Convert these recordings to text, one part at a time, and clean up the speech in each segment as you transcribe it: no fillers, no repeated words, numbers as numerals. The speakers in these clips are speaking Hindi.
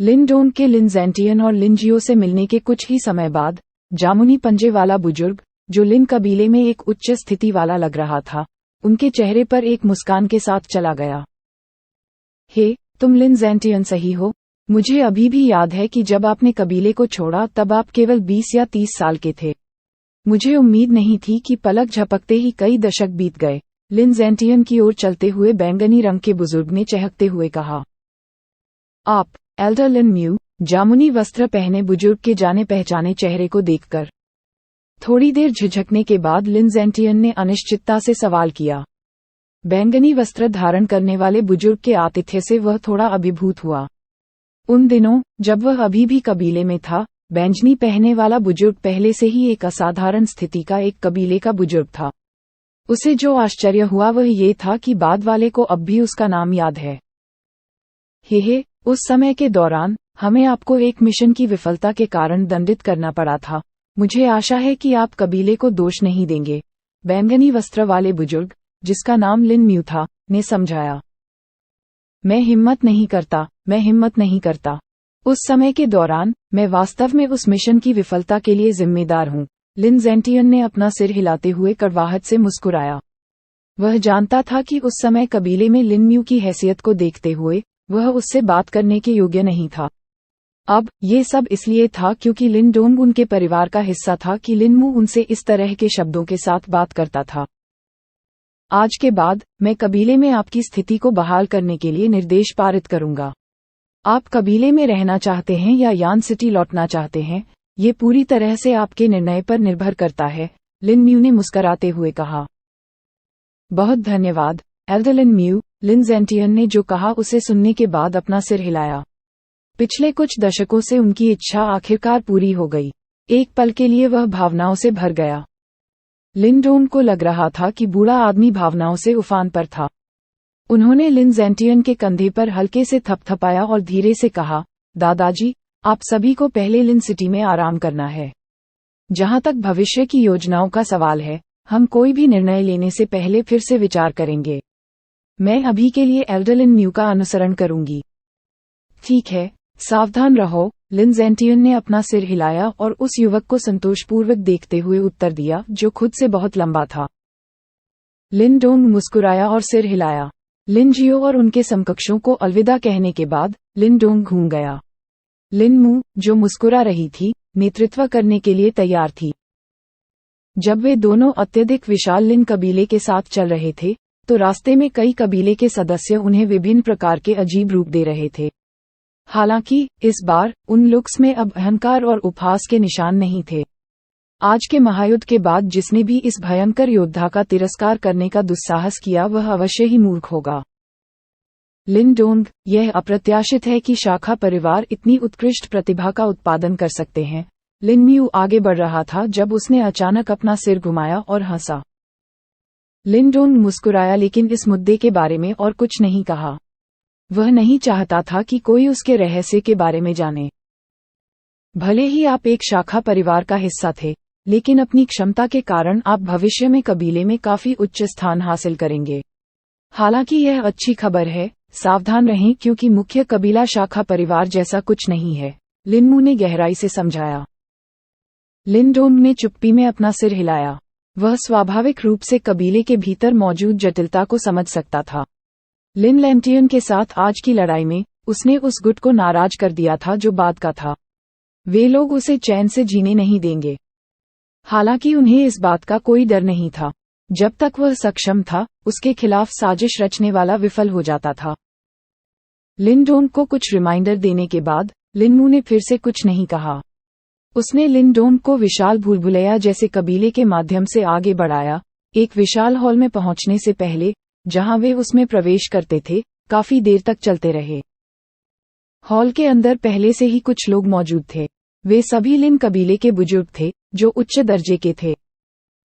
लिन डोंग के लिन ज़ेंटियन और लिन जियो से मिलने के कुछ ही समय बाद जामुनी पंजे वाला बुजुर्ग, जो लिन कबीले में एक उच्च स्थिति वाला लग रहा था, उनके चेहरे पर एक मुस्कान के साथ चला गया। हे, तुम लिन ज़ेंटियन सही हो? मुझे अभी भी याद है कि जब आपने कबीले को छोड़ा तब आप केवल 20 या 30 साल के थे। मुझे उम्मीद नहीं थी कि पलक झपकते ही कई दशक बीत गए। लिन ज़ेंटियन की ओर चलते हुए बैंगनी रंग के बुजुर्ग ने चहकते हुए कहा। आप, एल्डर लिन म्यू, जामुनी वस्त्र पहने बुजुर्ग के जाने पहचाने चेहरे को देखकर थोड़ी देर झिझकने के बाद लिन ज़ेंटियन ने अनिश्चितता से सवाल किया। बैंगनी वस्त्र धारण करने वाले बुजुर्ग के आतिथ्य से वह थोड़ा अभिभूत हुआ। उन दिनों, जब वह अभी भी कबीले में था, बैंगनी पहने वाला बुजुर्ग पहले से ही एक असाधारण स्थिति का एक कबीले का बुजुर्ग था। उसे जो आश्चर्य हुआ वह ये था कि बाद वाले को अब भी उसका नाम याद है। हे, उस समय के दौरान हमें आपको एक मिशन की विफलता के कारण दंडित करना पड़ा था। मुझे आशा है कि आप कबीले को दोष नहीं देंगे, बैंगनी वस्त्र वाले बुजुर्ग, जिसका नाम लिन म्यू था, ने समझाया। मैं हिम्मत नहीं करता। उस समय के दौरान मैं वास्तव में उस मिशन की विफलता के लिए जिम्मेदार हूँ। लिन ज़ेंटियन ने अपना सिर हिलाते हुए कड़वाहट से मुस्कुराया। वह जानता था कि उस समय कबीले में लिन म्यू की हैसियत को देखते हुए वह उससे बात करने के योग्य नहीं था। अब ये सब इसलिए था क्योंकि लिन डोंग उनके परिवार का हिस्सा था कि लिन म्यू उनसे इस तरह के शब्दों के साथ बात करता था। आज के बाद मैं कबीले में आपकी स्थिति को बहाल करने के लिए निर्देश पारित करूंगा। आप कबीले में रहना चाहते हैं या यान सिटी लौटना चाहते हैं, ये पूरी तरह से आपके निर्णय पर निर्भर करता है, लिन म्यू ने मुस्कराते हुए कहा। बहुत धन्यवाद, एल्डर लिन म्यू, लिन ज़ेंटियन ने जो कहा उसे सुनने के बाद अपना सिर हिलाया। पिछले कुछ दशकों से उनकी इच्छा आखिरकार पूरी हो गई। एक पल के लिए वह भावनाओं से भर गया। लिन डोंग को लग रहा था कि बूढ़ा आदमी भावनाओं से उफान पर था। उन्होंने लिन ज़ेंटियन के कंधे पर हल्के से थपथपाया और धीरे से कहा, दादाजी, आप सभी को पहले लिन सिटी में आराम करना है। जहां तक भविष्य की योजनाओं का सवाल है, हम कोई भी निर्णय लेने से पहले फिर से विचार करेंगे। मैं अभी के लिए एल्डर लिन म्यू का अनुसरण करूंगी। ठीक है, सावधान रहो, लिन ज़ेंटियन ने अपना सिर हिलाया और उस युवक को संतोषपूर्वक देखते हुए उत्तर दिया जो खुद से बहुत लंबा था। लिन डोंग मुस्कुराया और सिर हिलाया। लिन जियो और उनके समकक्षों को अलविदा कहने के बाद लिन डोंग घूम गया। लिन म्यू, जो मुस्कुरा रही थी, नेतृत्व करने के लिए तैयार थी। जब वे दोनों अत्यधिक विशाल लिन कबीले के साथ चल रहे थे, तो रास्ते में कई कबीले के सदस्य उन्हें विभिन्न प्रकार के अजीब रूप दे रहे थे। हालांकि इस बार उन लुक्स में अब अहंकार और उपहास के निशान नहीं थे। आज के महायुद्ध के बाद जिसने भी इस भयंकर योद्धा का तिरस्कार करने का दुस्साहस किया वह अवश्य ही मूर्ख होगा। लिन डोंग, यह अप्रत्याशित है कि शाखा परिवार इतनी उत्कृष्ट प्रतिभा का उत्पादन कर सकते हैं। लिन म्यू आगे बढ़ रहा था जब उसने अचानक अपना सिर घुमाया और हंसा। लिन डोंग मुस्कुराया लेकिन इस मुद्दे के बारे में और कुछ नहीं कहा। वह नहीं चाहता था कि कोई उसके रहस्य के बारे में जाने। भले ही आप एक शाखा परिवार का हिस्सा थे, लेकिन अपनी क्षमता के कारण आप भविष्य में कबीले में काफी उच्च स्थान हासिल करेंगे। हालांकि यह अच्छी खबर है, सावधान रहें क्योंकि मुख्य कबीला शाखा परिवार जैसा कुछ नहीं है, लिन म्यू ने गहराई से समझाया। लिन डोंग ने चुप्पी में अपना सिर हिलाया। वह स्वाभाविक रूप से कबीले के भीतर मौजूद जटिलता को समझ सकता था। लिन ज़ेंटियन के साथ आज की लड़ाई में उसने उस गुट को नाराज कर दिया था जो बाद का था। वे लोग उसे चैन से जीने नहीं देंगे। हालांकि उन्हें इस बात का कोई डर नहीं था। जब तक वह सक्षम था, उसके खिलाफ साजिश रचने वाला विफल हो जाता था। लिन डोंग को कुछ रिमाइंडर देने के बाद लिन म्यू ने फिर से कुछ नहीं कहा। उसने लिन डोंग को विशाल भूलभुलैया जैसे कबीले के माध्यम से आगे बढ़ाया। एक विशाल हॉल में पहुंचने से पहले, जहां वे उसमें प्रवेश करते थे, काफी देर तक चलते रहे। हॉल के अंदर पहले से ही कुछ लोग मौजूद थे। वे सभी लिन कबीले के बुजुर्ग थे, जो उच्च दर्जे के थे।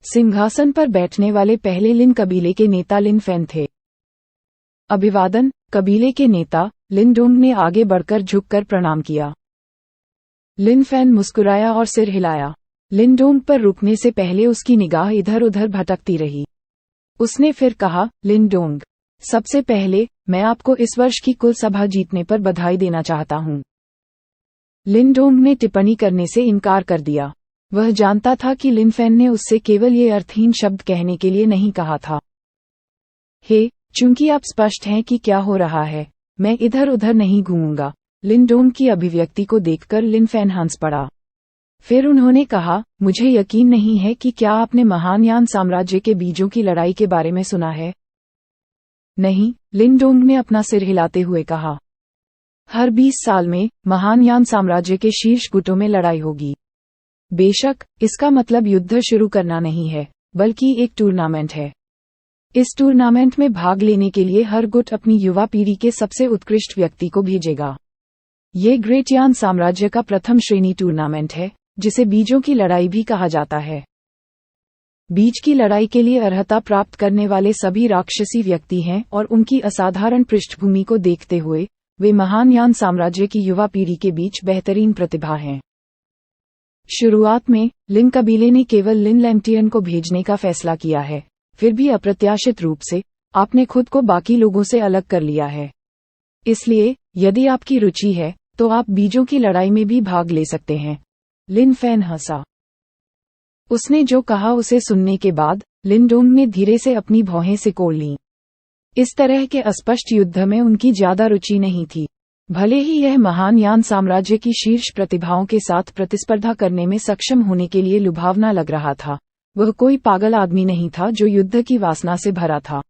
सिंहासन पर बैठने वाले पहले लिन कबीले के नेता लिन फैन थे। अभिवादन, कबीले के नेता, लिन डोंग ने आगे बढ़कर झुककर प्रणाम किया। लिन फैन मुस्कुराया और सिर हिलाया। लिन डोंग पर रुकने से पहले उसकी निगाह इधर उधर भटकती रही। उसने फिर कहा, लिन डोंग, सबसे पहले मैं आपको इस वर्ष की कुल सभा जीतने पर बधाई देना चाहता हूं। लिन डोंग ने टिप्पणी करने से इनकार कर दिया। वह जानता था कि लिन फैन ने उससे केवल ये अर्थहीन शब्द कहने के लिए नहीं कहा था। हे, चूंकि आप स्पष्ट हैं कि क्या हो रहा है, मैं इधर उधर नहीं घूमूंगा। लिन डोंग की अभिव्यक्ति को देखकर लिन फैन हंस पड़ा। फिर उन्होंने कहा, मुझे यकीन नहीं है कि क्या आपने महानयान साम्राज्य के बीजों की लड़ाई के बारे में सुना है? नहीं, लिन डोंग ने अपना सिर हिलाते हुए कहा। हर 20 साल में महानयान साम्राज्य के शीर्ष गुटों में लड़ाई होगी। बेशक, इसका मतलब युद्ध शुरू करना नहीं है, बल्कि एक टूर्नामेंट है। इस टूर्नामेंट में भाग लेने के लिए हर गुट अपनी युवा पीढ़ी के सबसे उत्कृष्ट व्यक्ति को भेजेगा। ये ग्रेट यान साम्राज्य का प्रथम श्रेणी टूर्नामेंट है, जिसे बीजों की लड़ाई भी कहा जाता है। बीज की लड़ाई के लिए अर्हता प्राप्त करने वाले सभी राक्षसी व्यक्ति हैं और उनकी असाधारण पृष्ठभूमि को देखते हुए वे महान यान साम्राज्य की युवा पीढ़ी के बीच बेहतरीन प्रतिभा हैं। शुरुआत में लिन कबीले ने केवल लिन लैंटियन को भेजने का फैसला किया है, फिर भी अप्रत्याशित रूप से आपने खुद को बाकी लोगों से अलग कर लिया है। इसलिए यदि आपकी रुचि है तो आप बीजों की लड़ाई में भी भाग ले सकते हैं। लिन फैन हंसा। उसने जो कहा उसे सुनने के बाद लिन डोंग ने धीरे से अपनी भौहें सिकोड़ लीं। इस तरह के अस्पष्ट युद्ध में उनकी ज्यादा रुचि नहीं थी। भले ही यह महान यान साम्राज्य की शीर्ष प्रतिभाओं के साथ प्रतिस्पर्धा करने में सक्षम होने के लिए लुभावना लग रहा था, वह कोई पागल आदमी नहीं था जो युद्ध की वासना से भरा था।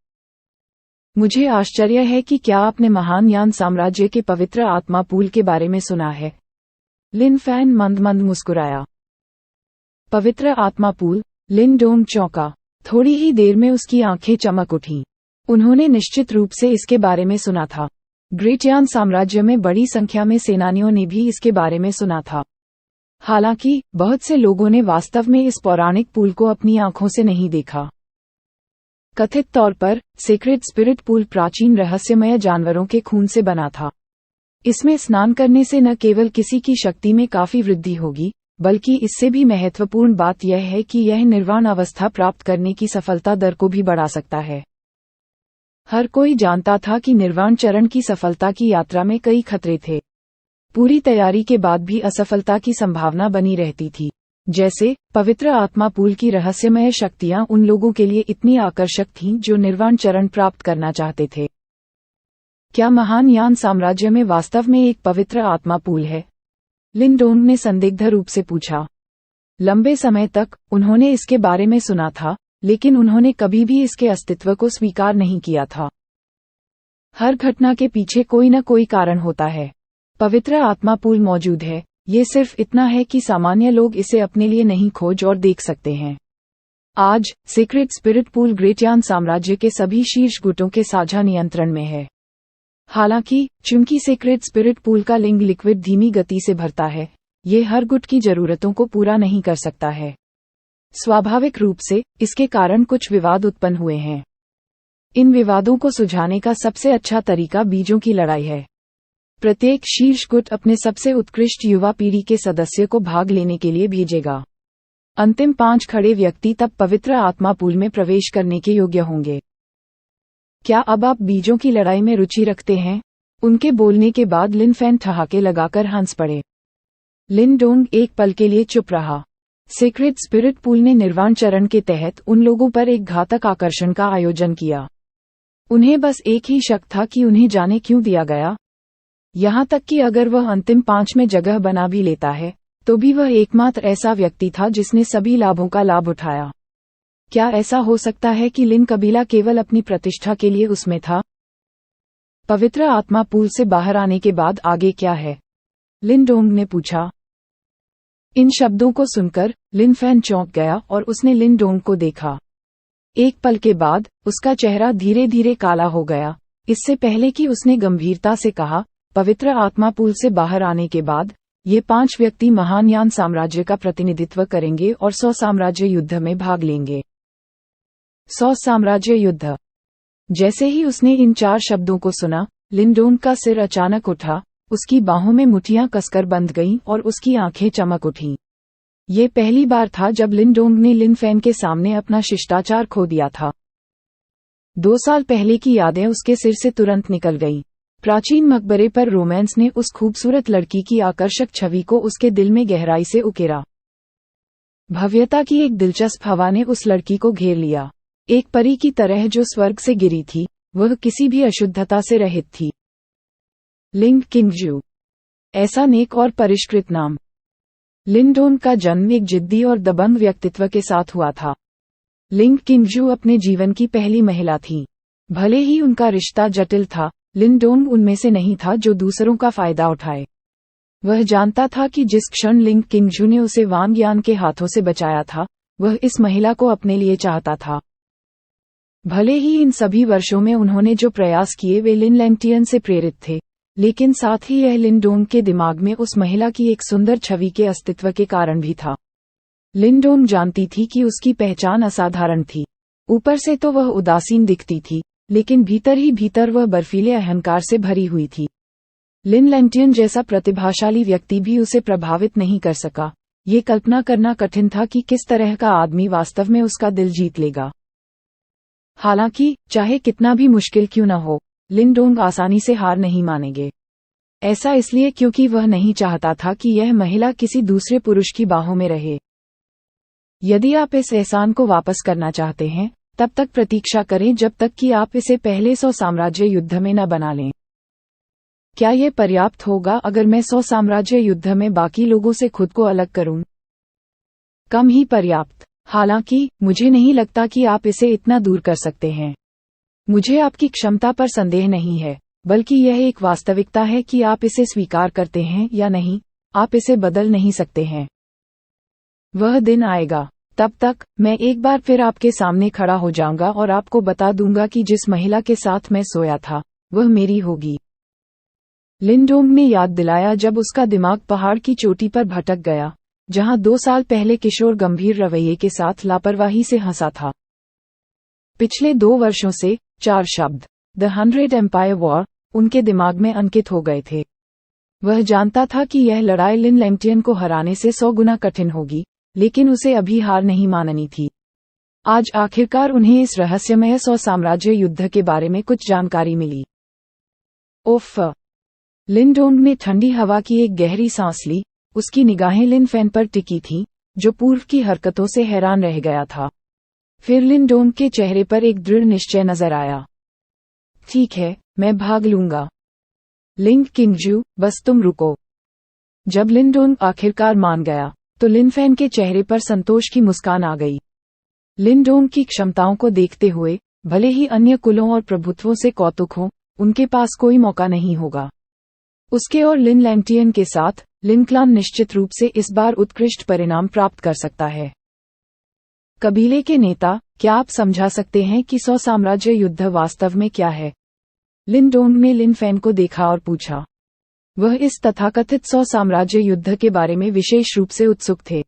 मुझे आश्चर्य है कि क्या आपने महान यान साम्राज्य के पवित्र आत्मा पूल के बारे में सुना है? लिन फैन मंद मंद मुस्कुराया। पवित्र आत्मा पूल? लिन डोंग चौंका। थोड़ी ही देर में उसकी आंखें चमक उठीं। उन्होंने निश्चित रूप से इसके बारे में सुना था। ग्रेट यान साम्राज्य में बड़ी संख्या में सेनानियों ने भी इसके बारे में सुना था। हालांकि बहुत से लोगों ने वास्तव में इस पौराणिक पूल को अपनी आंखों से नहीं देखा। कथित तौर पर सेक्रेड स्पिरिट पूल प्राचीन रहस्यमय जानवरों के खून से बना था। इसमें स्नान करने से न केवल किसी की शक्ति में काफी वृद्धि होगी, बल्कि इससे भी महत्वपूर्ण बात यह है कि यह निर्वाण अवस्था प्राप्त करने की सफलता दर को भी बढ़ा सकता है। हर कोई जानता था कि निर्वाण चरण की सफलता की यात्रा में कई खतरे थे। पूरी तैयारी के बाद भी असफलता की संभावना बनी रहती थी। जैसे पवित्र आत्मा पूल की रहस्यमय शक्तियां उन लोगों के लिए इतनी आकर्षक थीं जो निर्वाण चरण प्राप्त करना चाहते थे। क्या महान यान साम्राज्य में वास्तव में एक पवित्र आत्मा पूल है? लिन डोंग ने संदिग्ध रूप से पूछा। लंबे समय तक उन्होंने इसके बारे में सुना था, लेकिन उन्होंने कभी भी इसके अस्तित्व को स्वीकार नहीं किया था। हर घटना के पीछे कोई न कोई कारण होता है। पवित्र आत्मा पूल मौजूद है, ये सिर्फ इतना है कि सामान्य लोग इसे अपने लिए नहीं खोज और देख सकते हैं। आज सीक्रेट स्पिरिट पूल ग्रेट यान साम्राज्य के सभी शीर्ष गुटों के साझा नियंत्रण में है। हालांकि चूंकि सीक्रेट स्पिरिट पूल का लिंग लिक्विड धीमी गति से भरता है, ये हर गुट की जरूरतों को पूरा नहीं कर सकता है। स्वाभाविक रूप से इसके कारण कुछ विवाद उत्पन्न हुए हैं। इन विवादों को सुलझाने का सबसे अच्छा तरीका बीजों की लड़ाई है। प्रत्येक शीर्ष गुट अपने सबसे उत्कृष्ट युवा पीढ़ी के सदस्य को भाग लेने के लिए भेजेगा। अंतिम 5 खड़े व्यक्ति तब पवित्र आत्मा पूल में प्रवेश करने के योग्य होंगे। क्या अब आप बीजों की लड़ाई में रुचि रखते हैं? उनके बोलने के बाद लिन फैन ठहाके लगाकर हंस पड़े। लिन डोंग एक पल के लिए चुप रहा। सीक्रेट स्पिरिट पूल ने निर्वाण चरण के तहत उन लोगों पर एक घातक आकर्षण का आयोजन किया। उन्हें बस एक ही शक था कि उन्हें जाने क्यों दिया गया। यहाँ तक कि अगर वह अंतिम 5 में जगह बना भी लेता है, तो भी वह एकमात्र ऐसा व्यक्ति था जिसने सभी लाभों का लाभ उठाया। क्या ऐसा हो सकता है कि लिन कबीला केवल अपनी प्रतिष्ठा के लिए उसमें था? पवित्र आत्मा पूल से बाहर आने के बाद आगे क्या है? लिन डोंग ने पूछा। इन शब्दों को सुनकर लिन फैन चौंक गया और उसने लिन डोंग को देखा। एक पल के बाद उसका चेहरा धीरे धीरे काला हो गया। इससे पहले कि उसने गंभीरता से कहा, पवित्र आत्मा पूल से बाहर आने के बाद ये 5 व्यक्ति महान यान साम्राज्य का प्रतिनिधित्व करेंगे और 100 साम्राज्य युद्ध में भाग लेंगे। 100 साम्राज्य युद्ध। जैसे ही उसने इन 4 शब्दों को सुना, लिन डोंग का सिर अचानक उठा, उसकी बाहों में मुठ्ठियां कसकर बंध गईं और उसकी आंखें चमक उठीं। ये पहली बार था जब लिन डोंग ने लिन फैन के सामने अपना शिष्टाचार खो दिया था। 2 साल पहले की यादें उसके सिर से तुरंत निकल गईं। प्राचीन मकबरे पर रोमांस ने उस खूबसूरत लड़की की आकर्षक छवि को उसके दिल में गहराई से उकेरा। भव्यता की एक दिलचस्प हवा ने उस लड़की को घेर लिया, एक परी की तरह जो स्वर्ग से गिरी थी। वह किसी भी अशुद्धता से रहित थी। लिंग किंगजू, ऐसा नेक और परिष्कृत नाम। लिन डोंग का जन्म एक जिद्दी और दबंग व्यक्तित्व के साथ हुआ था। लिंग किंगजू अपने जीवन की पहली महिला थी। भले ही उनका रिश्ता जटिल था, लिन डोंग उनमें से नहीं था जो दूसरों का फायदा उठाए। वह जानता था कि जिस क्षण लिंग किंगजू ने उसे वांग यान के हाथों से बचाया था, वह इस महिला को अपने लिए चाहता था। भले ही इन सभी वर्षों में उन्होंने जो प्रयास किए वे लिन लैंगटियन से प्रेरित थे, लेकिन साथ ही यह लिन डोंग के दिमाग में उस महिला की एक सुंदर छवि के अस्तित्व के कारण भी था। लिन डोंग जानती थी कि उसकी पहचान असाधारण थी। ऊपर से तो वह उदासीन दिखती थी, लेकिन भीतर ही भीतर वह बर्फीले अहंकार से भरी हुई थी। लिन लैंगटियन जैसा प्रतिभाशाली व्यक्ति भी उसे प्रभावित नहीं कर सका। ये कल्पना करना कठिन था कि किस तरह का आदमी वास्तव में उसका दिल जीत लेगा। हालांकि चाहे कितना भी मुश्किल क्यों न हो, लिन डोंग आसानी से हार नहीं मानेंगे। ऐसा इसलिए क्योंकि वह नहीं चाहता था कि यह महिला किसी दूसरे पुरुष की बाहों में रहे। यदि आप इस एहसान को वापस करना चाहते हैं, तब तक प्रतीक्षा करें जब तक कि आप इसे पहले 100 साम्राज्य युद्ध में न बना लें। क्या यह पर्याप्त होगा अगर मैं 100 साम्राज्य युद्ध में बाकी लोगों से खुद को अलग करूं? कम ही पर्याप्त। हालांकि मुझे नहीं लगता कि आप इसे इतना दूर कर सकते हैं। मुझे आपकी क्षमता पर संदेह नहीं है, बल्कि यह एक वास्तविकता है कि आप इसे स्वीकार करते हैं या नहीं। आप इसे बदल नहीं सकते हैं। वह दिन आएगा, तब तक मैं एक बार फिर आपके सामने खड़ा हो जाऊंगा और आपको बता दूंगा कि जिस महिला के साथ मैं सोया था, वह मेरी होगी। लिन डोंग ने याद दिलाया जब उसका दिमाग पहाड़ की चोटी पर भटक गया, जहां 2 साल पहले किशोर गंभीर रवैये के साथ लापरवाही से हंसा था। पिछले 2 वर्षों से 4 शब्द, द 100 एम्पायर वॉर, उनके दिमाग में अंकित हो गए थे। वह जानता था कि यह लड़ाई लिन लैंगटियन को हराने से 100 गुना कठिन होगी, लेकिन उसे अभी हार नहीं माननी थी। आज आखिरकार उन्हें इस रहस्यमय 100 साम्राज्य युद्ध के बारे में कुछ जानकारी मिली। ओफ! लिन डोंग ने ठंडी हवा की एक गहरी सांस ली। उसकी निगाहें लिन फैन पर टिकी थीं, जो पूर्व की हरकतों से हैरान रह गया था। फिर लिन डोंग के चेहरे पर एक दृढ़ निश्चय नजर आया। ठीक है, मैं भाग लूंगा। लिंग किंगजू, बस तुम रुको। जब लिन डोंग आखिरकार मान गया, तो लिन फैन के चेहरे पर संतोष की मुस्कान आ गई। लिन डोंग की क्षमताओं को देखते हुए, भले ही अन्य कुलों और प्रभुत्वों से कौतुक हो, उनके पास कोई मौका नहीं होगा। उसके और लिन लैंगटियन के साथ, लिन क्लान निश्चित रूप से इस बार उत्कृष्ट परिणाम प्राप्त कर सकता है। कबीले के नेता, क्या आप समझा सकते हैं कि 100 साम्राज्य युद्ध वास्तव में क्या है? लिन डोंग ने लिन फैन को देखा और पूछा। वह इस तथाकथित 100 साम्राज्य युद्ध के बारे में विशेष रूप से उत्सुक थे।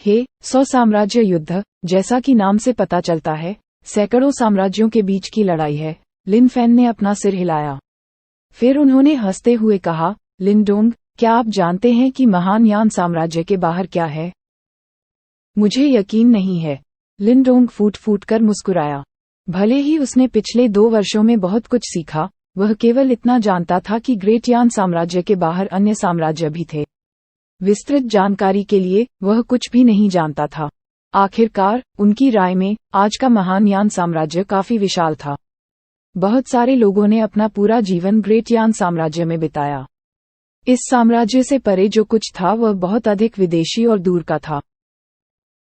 100 साम्राज्य युद्ध, जैसा कि नाम से पता चलता है, सैकड़ों साम्राज्यों के बीच की लड़ाई है। लिन फैन ने अपना सिर हिलाया। फिर उन्होंने हंसते हुए कहा, लिन डोंग, क्या आप जानते हैं कि महान यान साम्राज्य के बाहर क्या है? मुझे यकीन नहीं है। लिन डोंग फूट फूट कर मुस्कुराया। भले ही उसने पिछले 2 वर्षों में बहुत कुछ सीखा, वह केवल इतना जानता था कि ग्रेट यान साम्राज्य के बाहर अन्य साम्राज्य भी थे। विस्तृत जानकारी के लिए वह कुछ भी नहीं जानता था। आखिरकार, उनकी राय में, आज का महान यान साम्राज्य काफी विशाल था। बहुत सारे लोगों ने अपना पूरा जीवन ग्रेट यान साम्राज्य में बिताया। इस साम्राज्य से परे जो कुछ था वह बहुत अधिक विदेशी और दूर का था।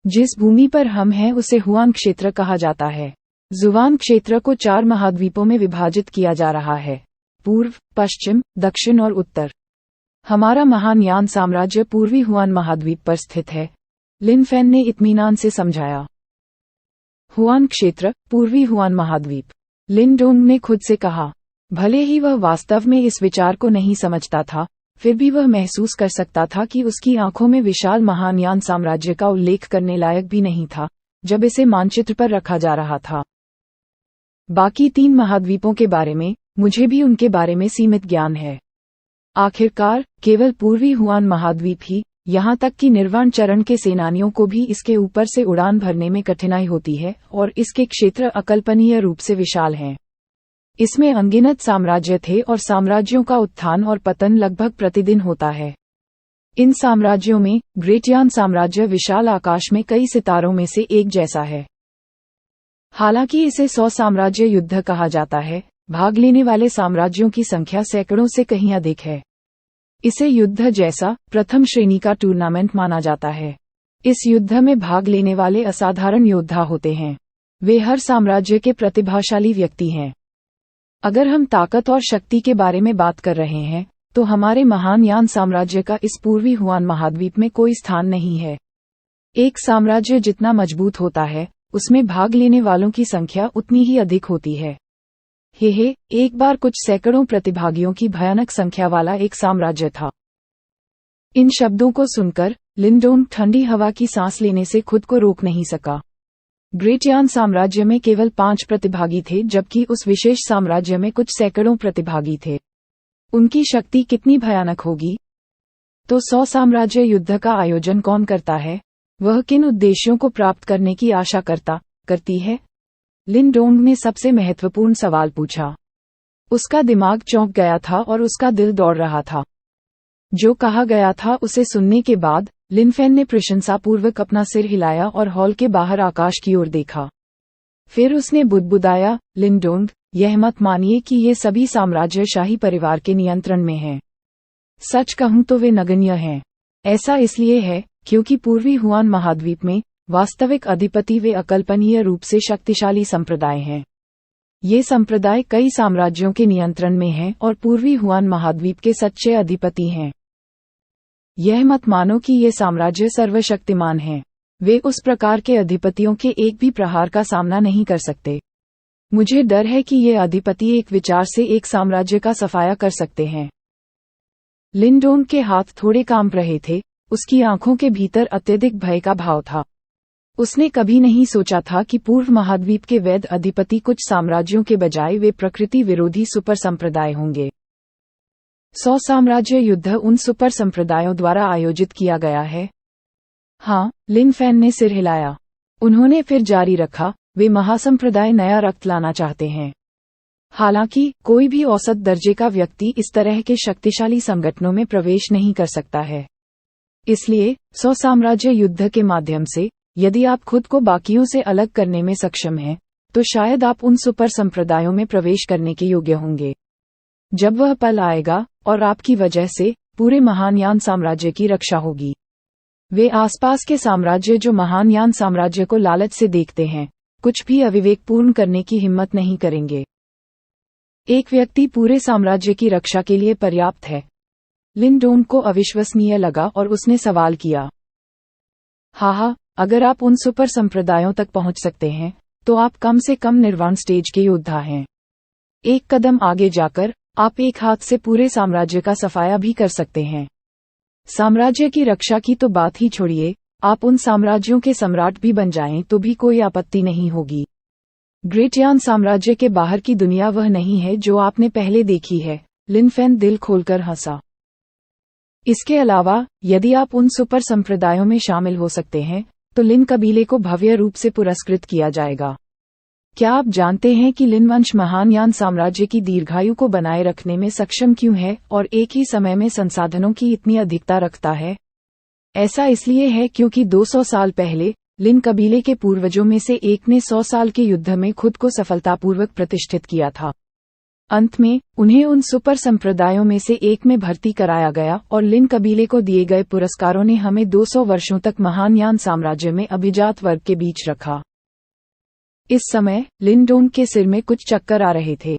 जिस भूमि पर हम हैं उसे हुआन क्षेत्र कहा जाता है। जुवान क्षेत्र को 4 महाद्वीपों में विभाजित किया जा रहा है, पूर्व, पश्चिम, दक्षिण और उत्तर। हमारा महान यान साम्राज्य पूर्वी हुआन महाद्वीप पर स्थित है, लिन फैन ने इत्मीनान से समझाया। हुआन क्षेत्र, पूर्वी हुआन महाद्वीप, लिन डोंग ने खुद से कहा। भले ही वह वास्तव में इस विचार को नहीं समझता था, फिर भी वह महसूस कर सकता था कि उसकी आंखों में विशाल महान यान साम्राज्य का उल्लेख करने लायक भी नहीं था, जब इसे मानचित्र पर रखा जा रहा था। बाकी 3 महाद्वीपों के बारे में, मुझे भी उनके बारे में सीमित ज्ञान है। आखिरकार, केवल पूर्वी हुआन महाद्वीप ही, यहाँ तक कि निर्वाण चरण के सेनानियों को भी इसके ऊपर से उड़ान भरने में कठिनाई होती है, और इसके क्षेत्र अकल्पनीय रूप से विशाल हैं। इसमें अनगिनत साम्राज्य थे और साम्राज्यों का उत्थान और पतन लगभग प्रतिदिन होता है। इन साम्राज्यों में ग्रेट यान साम्राज्य विशाल आकाश में कई सितारों में से एक जैसा है। हालांकि इसे 100 साम्राज्य युद्ध कहा जाता है, भाग लेने वाले साम्राज्यों की संख्या सैकड़ों से कहीं अधिक है। इसे युद्ध जैसा प्रथम श्रेणी का टूर्नामेंट माना जाता है। इस युद्ध में भाग लेने वाले असाधारण योद्धा होते हैं। वे हर साम्राज्य के प्रतिभाशाली व्यक्ति हैं। अगर हम ताकत और शक्ति के बारे में बात कर रहे हैं, तो हमारे महान यान साम्राज्य का इस पूर्वी हुआन महाद्वीप में कोई स्थान नहीं है। एक साम्राज्य जितना मजबूत होता है, उसमें भाग लेने वालों की संख्या उतनी ही अधिक होती है। एक बार कुछ सैकड़ों प्रतिभागियों की भयानक संख्या वाला एक साम्राज्य था। इन शब्दों को सुनकर लिंडोंग ठंडी हवा की सांस लेने से खुद को रोक नहीं सका। ग्रेट यान साम्राज्य में केवल 5 प्रतिभागी थे, जबकि उस विशेष साम्राज्य में कुछ सैकड़ों प्रतिभागी थे। उनकी शक्ति कितनी भयानक होगी। तो 100 साम्राज्य युद्ध का आयोजन कौन करता है? वह किन उद्देश्यों को प्राप्त करने की आशा करती है? लिंडोंग ने सबसे महत्वपूर्ण सवाल पूछा। उसका दिमाग चौंक गया था और उसका दिल दौड़ रहा था। जो कहा गया था उसे सुनने के बाद लिनफेन ने प्रशंसापूर्वक अपना सिर हिलाया और हॉल के बाहर आकाश की ओर देखा। फिर उसने बुदबुदाया, लिंडोंग, यह मत मानिए कि ये सभी साम्राज्य शाही परिवार के नियंत्रण में हैं। सच कहूं तो वे नगण्य हैं। ऐसा इसलिए है क्योंकि पूर्वी हुआन महाद्वीप में वास्तविक अधिपति वे अकल्पनीय रूप से शक्तिशाली संप्रदाय हैं। ये संप्रदाय कई साम्राज्यों के नियंत्रण में हैं और पूर्वी हुआन महाद्वीप के सच्चे अधिपति हैं। यह मत मानो कि ये साम्राज्य सर्वशक्तिमान हैं। वे उस प्रकार के अधिपतियों के एक भी प्रहार का सामना नहीं कर सकते। मुझे डर है कि ये अधिपति एक विचार से एक साम्राज्य का सफाया कर सकते हैं। लिंडोंग के हाथ थोड़े कांप रहे थे। उसकी आंखों के भीतर अत्यधिक भय का भाव था। उसने कभी नहीं सोचा था कि पूर्व महाद्वीप के वैध अधिपति कुछ साम्राज्यों के बजाय वे प्रकृति विरोधी सुपर संप्रदाय होंगे। 100 साम्राज्य युद्ध उन सुपर संप्रदायों द्वारा आयोजित किया गया है। हाँ, लिनफेन ने सिर हिलाया। उन्होंने फिर जारी रखा, वे महासंप्रदाय नया रक्त लाना चाहते हैं। हालांकि कोई भी औसत दर्जे का व्यक्ति इस तरह के शक्तिशाली संगठनों में प्रवेश नहीं कर सकता है। इसलिए 100 साम्राज्य युद्ध के माध्यम से यदि आप खुद को बाकियों से अलग करने में सक्षम हैं, तो शायद आप उन सुपर संप्रदायों में प्रवेश करने के योग्य होंगे। जब वह पल आएगा और आपकी वजह से पूरे महान यान साम्राज्य की रक्षा होगी। वे आसपास के साम्राज्य जो महान यान साम्राज्य को लालच से देखते हैं, कुछ भी अविवेकपूर्ण करने की हिम्मत नहीं करेंगे। एक व्यक्ति पूरे साम्राज्य की रक्षा के लिए पर्याप्त है। लिंडोंग को अविश्वसनीय लगा और उसने सवाल किया। हाँ, अगर आप उन सुपर संप्रदायों तक पहुंच सकते हैं, तो आप कम से कम निर्वाण स्टेज के योद्धा हैं। एक कदम आगे जाकर आप एक हाथ से पूरे साम्राज्य का सफाया भी कर सकते हैं। साम्राज्य की रक्षा की तो बात ही छोड़िए, आप उन साम्राज्यों के सम्राट भी बन जाएं तो भी कोई आपत्ति नहीं होगी। ग्रेट यान साम्राज्य के बाहर की दुनिया वह नहीं है जो आपने पहले देखी है। लिनफेन दिल खोलकर हंसा। इसके अलावा यदि आप उन सुपर संप्रदायों में शामिल हो सकते हैं, तो लिन कबीले को भव्य रूप से पुरस्कृत किया जाएगा। क्या आप जानते हैं कि लिन वंश महान यान साम्राज्य की दीर्घायु को बनाए रखने में सक्षम क्यों है और एक ही समय में संसाधनों की इतनी अधिकता रखता है? ऐसा इसलिए है क्योंकि 200 साल पहले लिन कबीले के पूर्वजों में से एक ने 100 साल के युद्ध में खुद को सफलतापूर्वक प्रतिष्ठित किया था। अंत में उन्हें उन सुपर संप्रदायों में से एक में भर्ती कराया गया और लिन कबीले को दिए गए पुरस्कारों ने हमें 200 वर्षों तक महान यान साम्राज्य में अभिजात वर्ग के बीच रखा। इस समय लिंडोंग के सिर में कुछ चक्कर आ रहे थे।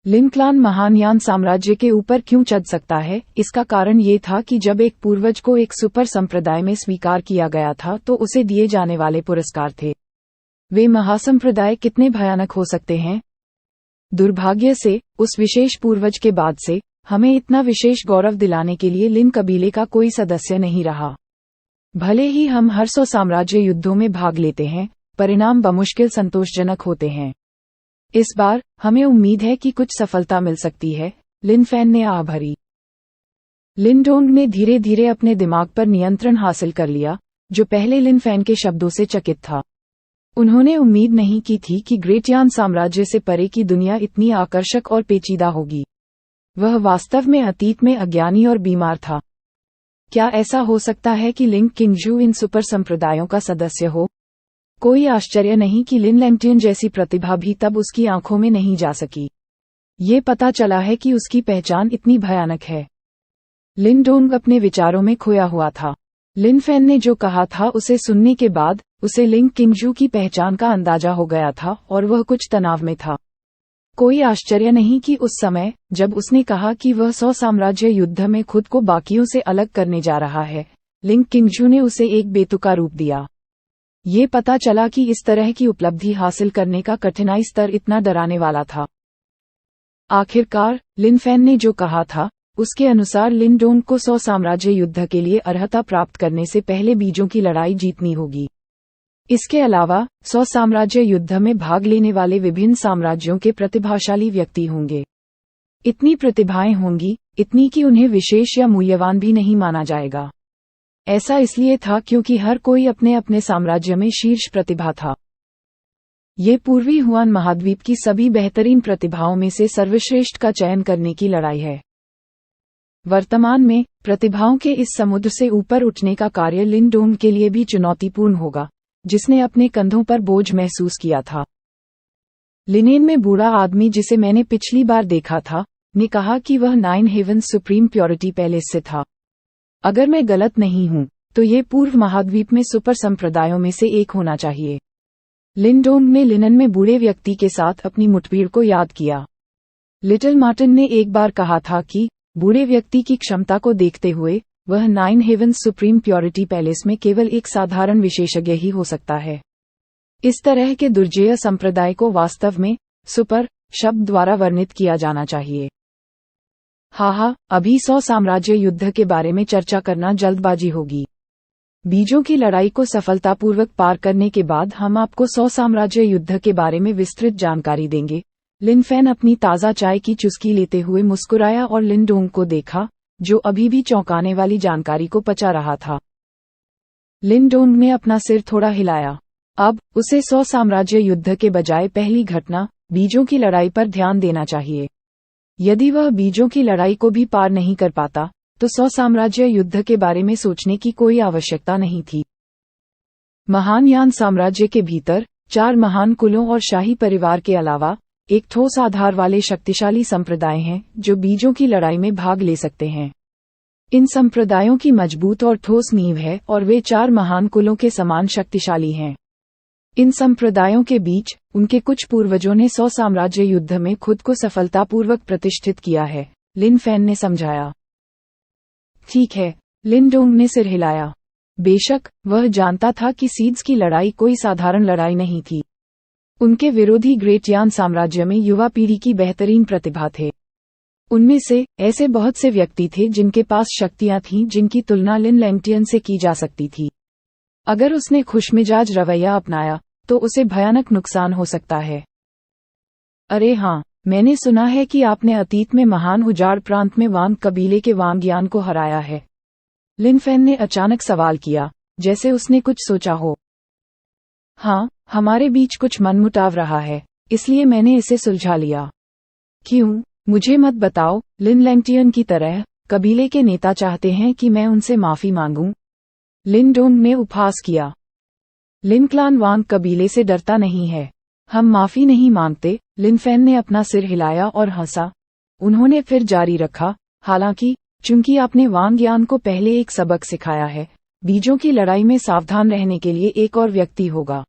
लिन क्लान महान यान साम्राज्य के ऊपर क्यों चढ़ सकता है? इसका कारण ये था कि जब एक पूर्वज को एक सुपर संप्रदाय में स्वीकार किया गया था तो उसे दिए जाने वाले पुरस्कार थे। वे महासंप्रदाय कितने भयानक हो सकते हैं? दुर्भाग्य से उस विशेष पूर्वज के बाद से हमें इतना विशेष गौरव दिलाने के लिए लिन कबीले का कोई सदस्य नहीं रहा। भले ही हम हर 100 साम्राज्य युद्धों में भाग लेते हैं, परिणाम बमुश्किल संतोषजनक होते हैं। इस बार हमें उम्मीद है कि कुछ सफलता मिल सकती है। लिनफेन ने आह भरी। लिंडोंग ने धीरे धीरे अपने दिमाग पर नियंत्रण हासिल कर लिया, जो पहले लिनफेन के शब्दों से चकित था। उन्होंने उम्मीद नहीं की थी कि ग्रेटियान साम्राज्य से परे की दुनिया इतनी आकर्षक और पेचीदा होगी। वह वास्तव में अतीत में अज्ञानी और बीमार था। क्या ऐसा हो सकता है कि लिन किंगजू इन सुपर संप्रदायों का सदस्य हो? कोई आश्चर्य नहीं कि लिन लैंगटियन जैसी प्रतिभा भी तब उसकी आंखों में नहीं जा सकी। ये पता चला है कि उसकी पहचान इतनी भयानक है। लिन डोंग अपने विचारों में खोया हुआ था। लिन फैन ने जो कहा था उसे सुनने के बाद उसे लिंग किंगजू की पहचान का अंदाजा हो गया था और वह कुछ तनाव में था। कोई आश्चर्य नहीं कि उस समय जब उसने कहा कि वह 100 साम्राज्य युद्ध में खुद को बाकियों से अलग करने जा रहा है, लिंग किंगजू ने उसे एक बेतुका रूप दिया। ये पता चला कि इस तरह की उपलब्धि हासिल करने का कठिनाई स्तर इतना डराने वाला था। आखिरकार लिन फैन ने जो कहा था उसके अनुसार लिन डोंग को 100 साम्राज्य युद्ध के लिए अर्हता प्राप्त करने से पहले बीजों की लड़ाई जीतनी होगी। इसके अलावा 100 साम्राज्य युद्ध में भाग लेने वाले विभिन्न साम्राज्यों के प्रतिभाशाली व्यक्ति होंगे। इतनी प्रतिभाएं होंगी, इतनी कि उन्हें विशेष या मूल्यवान भी नहीं माना जाएगा। ऐसा इसलिए था क्योंकि हर कोई अपने अपने साम्राज्य में शीर्ष प्रतिभा था। ये पूर्वी हुआन महाद्वीप की सभी बेहतरीन प्रतिभाओं में से सर्वश्रेष्ठ का चयन करने की लड़ाई है। वर्तमान में प्रतिभाओं के इस समुद्र से ऊपर उठने का कार्य लिन डोंग के लिए भी चुनौतीपूर्ण होगा, जिसने अपने कंधों पर बोझ महसूस किया था। लिनेन में बूढ़ा आदमी जिसे मैंने पिछली बार देखा था, ने कहा कि वह 9 हेवंस सुप्रीम प्योरिटी पैलेस से था। अगर मैं गलत नहीं हूं, तो ये पूर्व महाद्वीप में सुपर संप्रदायों में से एक होना चाहिए। लिन डोंग ने लिनन में बूढ़े व्यक्ति के साथ अपनी मुठभेड़ को याद किया। लिटिल मार्टिन ने एक बार कहा था कि बूढ़े व्यक्ति की क्षमता को देखते हुए वह 9 हेवंस सुप्रीम प्योरिटी पैलेस में केवल एक साधारण विशेषज्ञ ही हो सकता है। इस तरह के दुर्जेय संप्रदाय को वास्तव में सुपर शब्द द्वारा वर्णित किया जाना चाहिए। हाँ, अभी 100 साम्राज्य युद्ध के बारे में चर्चा करना जल्दबाजी होगी। बीजों की लड़ाई को सफलतापूर्वक पार करने के बाद हम आपको 100 साम्राज्य युद्ध के बारे में विस्तृत जानकारी देंगे। लिन फैन अपनी ताज़ा चाय की चुस्की लेते हुए मुस्कुराया और लिन डोंग को देखा, जो अभी भी चौंकाने वाली जानकारी को पचा रहा था। लिन डोंग ने अपना सिर थोड़ा हिलाया। अब उसे 100 साम्राज्य युद्ध के बजाय पहली घटना बीजों की लड़ाई पर ध्यान देना चाहिए। यदि वह बीजों की लड़ाई को भी पार नहीं कर पाता, तो 100 साम्राज्य युद्ध के बारे में सोचने की कोई आवश्यकता नहीं थी। महान यान साम्राज्य के भीतर 4 महान कुलों और शाही परिवार के अलावा एक ठोस आधार वाले शक्तिशाली संप्रदाय हैं जो बीजों की लड़ाई में भाग ले सकते हैं। इन संप्रदायों की मजबूत और ठोस नींव है और वे 4 महान कुलों के समान शक्तिशाली हैं। इन संप्रदायों के बीच उनके कुछ पूर्वजों ने 100 साम्राज्य युद्ध में खुद को सफलतापूर्वक प्रतिष्ठित किया है, लिन फैन ने समझाया। ठीक है, लिन डोंग ने सिर हिलाया। बेशक वह जानता था कि सीड्स की लड़ाई कोई साधारण लड़ाई नहीं थी। उनके विरोधी ग्रेट यान साम्राज्य में युवा पीढ़ी की बेहतरीन प्रतिभा थे। उनमें से ऐसे बहुत से व्यक्ति थे जिनके पास शक्तियां थीं जिनकी तुलना लिन लैंगटियन से की जा सकती थी। अगर उसने खुशमिजाज रवैया अपनाया तो उसे भयानक नुकसान हो सकता है। अरे हाँ, मैंने सुना है कि आपने अतीत में महान उजाड़ प्रांत में वांग कबीले के वांगयान को हराया है। लिन फैन ने अचानक सवाल किया, जैसे उसने कुछ सोचा हो। हाँ, हमारे बीच कुछ मनमुटाव रहा है, इसलिए मैंने इसे सुलझा लिया। क्यों, मुझे मत बताओ। लिन लैंगटियन की तरह कबीले के नेता चाहते हैं कि मैं उनसे माफी मांगूं। लिन डोंग ने उपहास किया। लिन क्लान वांग कबीले से डरता नहीं है। हम माफी नहीं मांगते। लिन फैन ने अपना सिर हिलाया और हंसा। उन्होंने फिर जारी रखा, हालांकि चूंकि आपने वांगयान को पहले एक सबक सिखाया है, बीजों की लड़ाई में सावधान रहने के लिए एक और व्यक्ति होगा।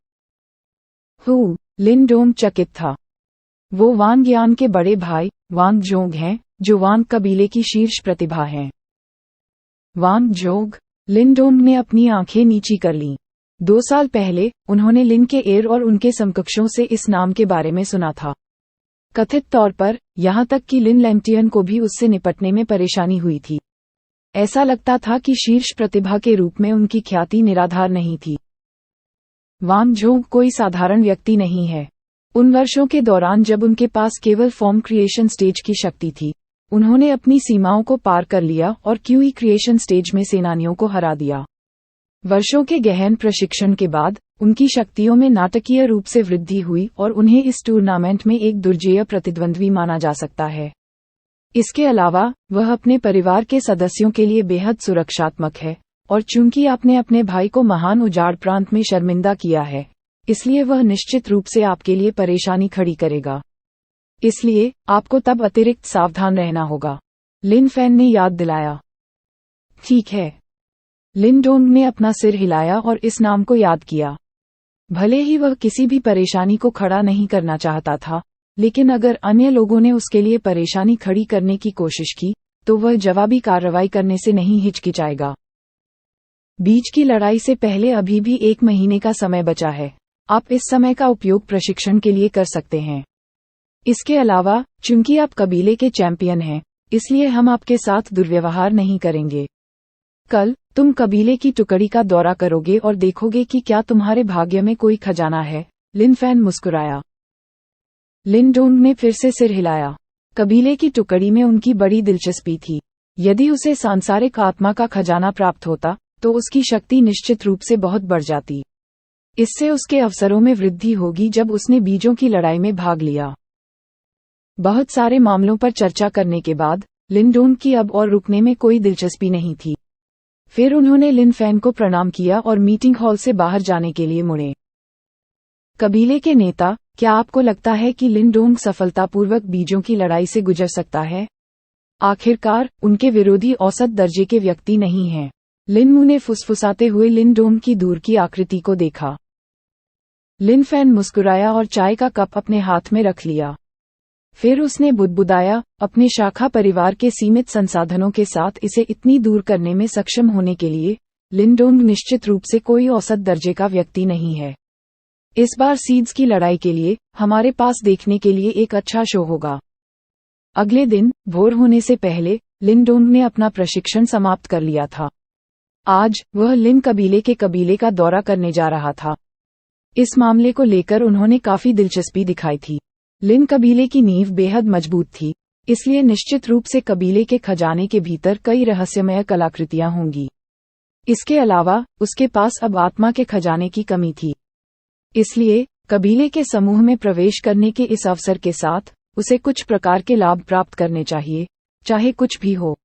लिन डोंग चकित था। वो वांगयान के बड़े भाई वांगजोग हैं, जो वांग कबीले की शीर्ष प्रतिभा हैं। वांगजोग? लिन डोंग ने अपनी आंखें नीची कर लीं। 2 साल पहले उन्होंने लिन के एर और उनके समकक्षों से इस नाम के बारे में सुना था। कथित तौर पर यहाँ तक कि लिन लैंगटियन को भी उससे निपटने में परेशानी हुई थी। ऐसा लगता था कि शीर्ष प्रतिभा के रूप में उनकी ख्याति निराधार नहीं थी। वांगजोग कोई साधारण व्यक्ति नहीं है। उन वर्षों के दौरान जब उनके पास केवल फॉर्म क्रिएशन स्टेज की शक्ति थी, उन्होंने अपनी सीमाओं को पार कर लिया और क्यूई क्रिएशन स्टेज में सेनानियों को हरा दिया। वर्षों के गहन प्रशिक्षण के बाद उनकी शक्तियों में नाटकीय रूप से वृद्धि हुई और उन्हें इस टूर्नामेंट में एक दुर्जेय प्रतिद्वंद्वी माना जा सकता है। इसके अलावा वह अपने परिवार के सदस्यों के लिए बेहद सुरक्षात्मक है, और चूंकि आपने अपने भाई को महान उजाड़ प्रांत में शर्मिंदा किया है, इसलिए वह निश्चित रूप से आपके लिए परेशानी खड़ी करेगा। इसलिए आपको तब अतिरिक्त सावधान रहना होगा, लिन फैन ने याद दिलाया। ठीक है। लिन डोंग ने अपना सिर हिलाया और इस नाम को याद किया। भले ही वह किसी भी परेशानी को खड़ा नहीं करना चाहता था, लेकिन अगर अन्य लोगों ने उसके लिए परेशानी खड़ी करने की कोशिश की, तो वह जवाबी कार्रवाई करने से नहीं हिचकिचाएगा। बीच की लड़ाई से पहले अभी भी 1 महीने का समय बचा है। आप इस समय का उपयोग प्रशिक्षण के लिए कर सकते हैं। इसके अलावा, चूंकि आप कबीले के चैंपियन हैं, इसलिए हम आपके साथ दुर्व्यवहार नहीं करेंगे। कल तुम कबीले की टुकड़ी का दौरा करोगे और देखोगे कि क्या तुम्हारे भाग्य में कोई खजाना है, लिन फैन मुस्कुराया। लिन डोंग ने फिर से सिर हिलाया। कबीले की टुकड़ी में उनकी बड़ी दिलचस्पी थी। यदि उसे सांसारिक आत्मा का खजाना प्राप्त होता, तो उसकी शक्ति निश्चित रूप से बहुत बढ़ जाती। इससे उसके अवसरों में वृद्धि होगी जब उसने बीजों की लड़ाई में भाग लिया। बहुत सारे मामलों पर चर्चा करने के बाद लिन डोंग की अब और रुकने में कोई दिलचस्पी नहीं थी। फिर उन्होंने लिन फैन को प्रणाम किया और मीटिंग हॉल से बाहर जाने के लिए मुड़े। कबीले के नेता, क्या आपको लगता है कि लिन डोंग सफलतापूर्वक बीजों की लड़ाई से गुजर सकता है? आखिरकार, उनके विरोधी औसत दर्जे के व्यक्ति नहीं हैं। लिन मू ने फुसफुसाते हुए लिन डोंग की दूर की आकृति को देखा। लिन फैन मुस्कुराया और चाय का कप अपने हाथ में रख लिया। फिर उसने बुदबुदाया, अपने शाखा परिवार के सीमित संसाधनों के साथ इसे इतनी दूर करने में सक्षम होने के लिए लिन डोंग निश्चित रूप से कोई औसत दर्जे का व्यक्ति नहीं है। इस बार सीड्स की लड़ाई के लिए हमारे पास देखने के लिए एक अच्छा शो होगा। अगले दिन भोर होने से पहले लिन डोंग ने अपना प्रशिक्षण समाप्त कर लिया था। आज वह लिन कबीले के कबीले का दौरा करने जा रहा था। इस मामले को लेकर उन्होंने काफी दिलचस्पी दिखाई थी। लिन कबीले की नींव बेहद मजबूत थी, इसलिए निश्चित रूप से कबीले के खजाने के भीतर कई रहस्यमय कलाकृतियां होंगी। इसके अलावा उसके पास अब आत्मा के खजाने की कमी थी। इसलिए कबीले के समूह में प्रवेश करने के इस अवसर के साथ उसे कुछ प्रकार के लाभ प्राप्त करने चाहिए, चाहे कुछ भी हो।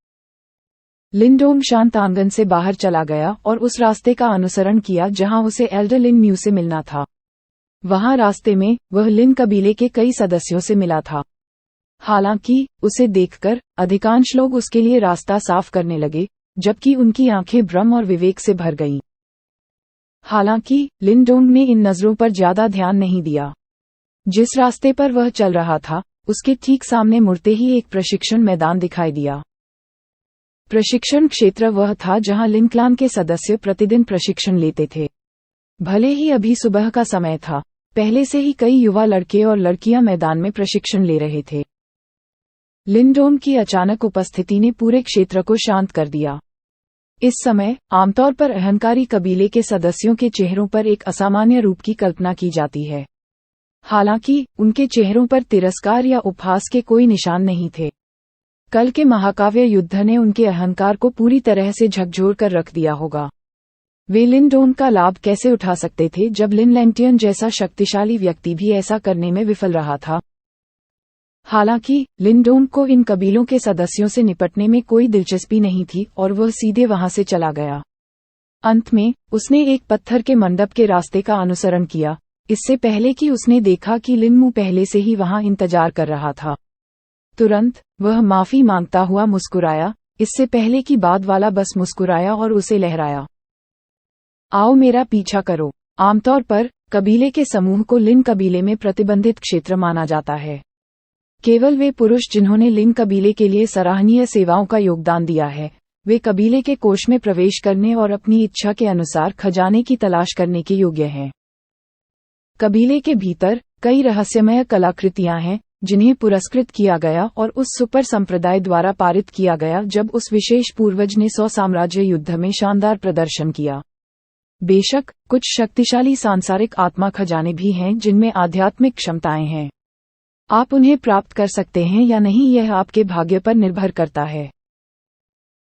लिन डोंग शांत आंगन से बाहर चला गया और उस रास्ते का अनुसरण किया जहां उसे एल्डर लिन म्यू से मिलना था। वहां रास्ते में वह लिन कबीले के कई सदस्यों से मिला था। हालांकि उसे देखकर अधिकांश लोग उसके लिए रास्ता साफ करने लगे, जबकि उनकी आंखें भ्रम और विवेक से भर गईं। हालांकि लिन डोंग ने इन नजरों पर ज्यादा ध्यान नहीं दिया। जिस रास्ते पर वह चल रहा था, उसके ठीक सामने मुड़ते ही एक प्रशिक्षण मैदान दिखाई दिया। प्रशिक्षण क्षेत्र वह था जहां लिन क्लान के सदस्य प्रतिदिन प्रशिक्षण लेते थे। भले ही अभी सुबह का समय था, पहले से ही कई युवा लड़के और लड़कियां मैदान में प्रशिक्षण ले रहे थे। लिन डोंग की अचानक उपस्थिति ने पूरे क्षेत्र को शांत कर दिया। इस समय आमतौर पर अहंकारी कबीले के सदस्यों के चेहरों पर एक असामान्य रूप की कल्पना की जाती है। हालांकि उनके चेहरों पर तिरस्कार या उपहास के कोई निशान नहीं थे। कल के महाकाव्य युद्ध ने उनके अहंकार को पूरी तरह से झकझोर कर रख दिया होगा। वे लिन डोंग का लाभ कैसे उठा सकते थे जब लिन लैंटियन जैसा शक्तिशाली व्यक्ति भी ऐसा करने में विफल रहा था। हालांकि लिन डोंग को इन कबीलों के सदस्यों से निपटने में कोई दिलचस्पी नहीं थी और वह सीधे वहां से चला गया। अंत में उसने एक पत्थर के मंडप के रास्ते का अनुसरण किया, इससे पहले कि उसने देखा कि लिन मू पहले से ही वहां इंतजार कर रहा था। तुरंत वह माफी मांगता हुआ मुस्कुराया, इससे पहले कि बाद वाला बस मुस्कुराया और उसे लहराया। आओ मेरा पीछा करो। आमतौर पर कबीले के समूह को लिन कबीले में प्रतिबंधित क्षेत्र माना जाता है। केवल वे पुरुष जिन्होंने लिन कबीले के लिए सराहनीय सेवाओं का योगदान दिया है, वे कबीले के कोष में प्रवेश करने और अपनी इच्छा के अनुसार खजाने की तलाश करने के योग्य हैं। कबीले के भीतर कई रहस्यमय कलाकृतियां हैं जिन्हें पुरस्कृत किया गया और उस सुपर संप्रदाय द्वारा पारित किया गया जब उस विशेष पूर्वज ने 100 साम्राज्य युद्ध में शानदार प्रदर्शन किया। बेशक कुछ शक्तिशाली सांसारिक आत्मा खजाने भी हैं जिनमें आध्यात्मिक क्षमताएं हैं। आप उन्हें प्राप्त कर सकते हैं या नहीं, यह आपके भाग्य पर निर्भर करता है।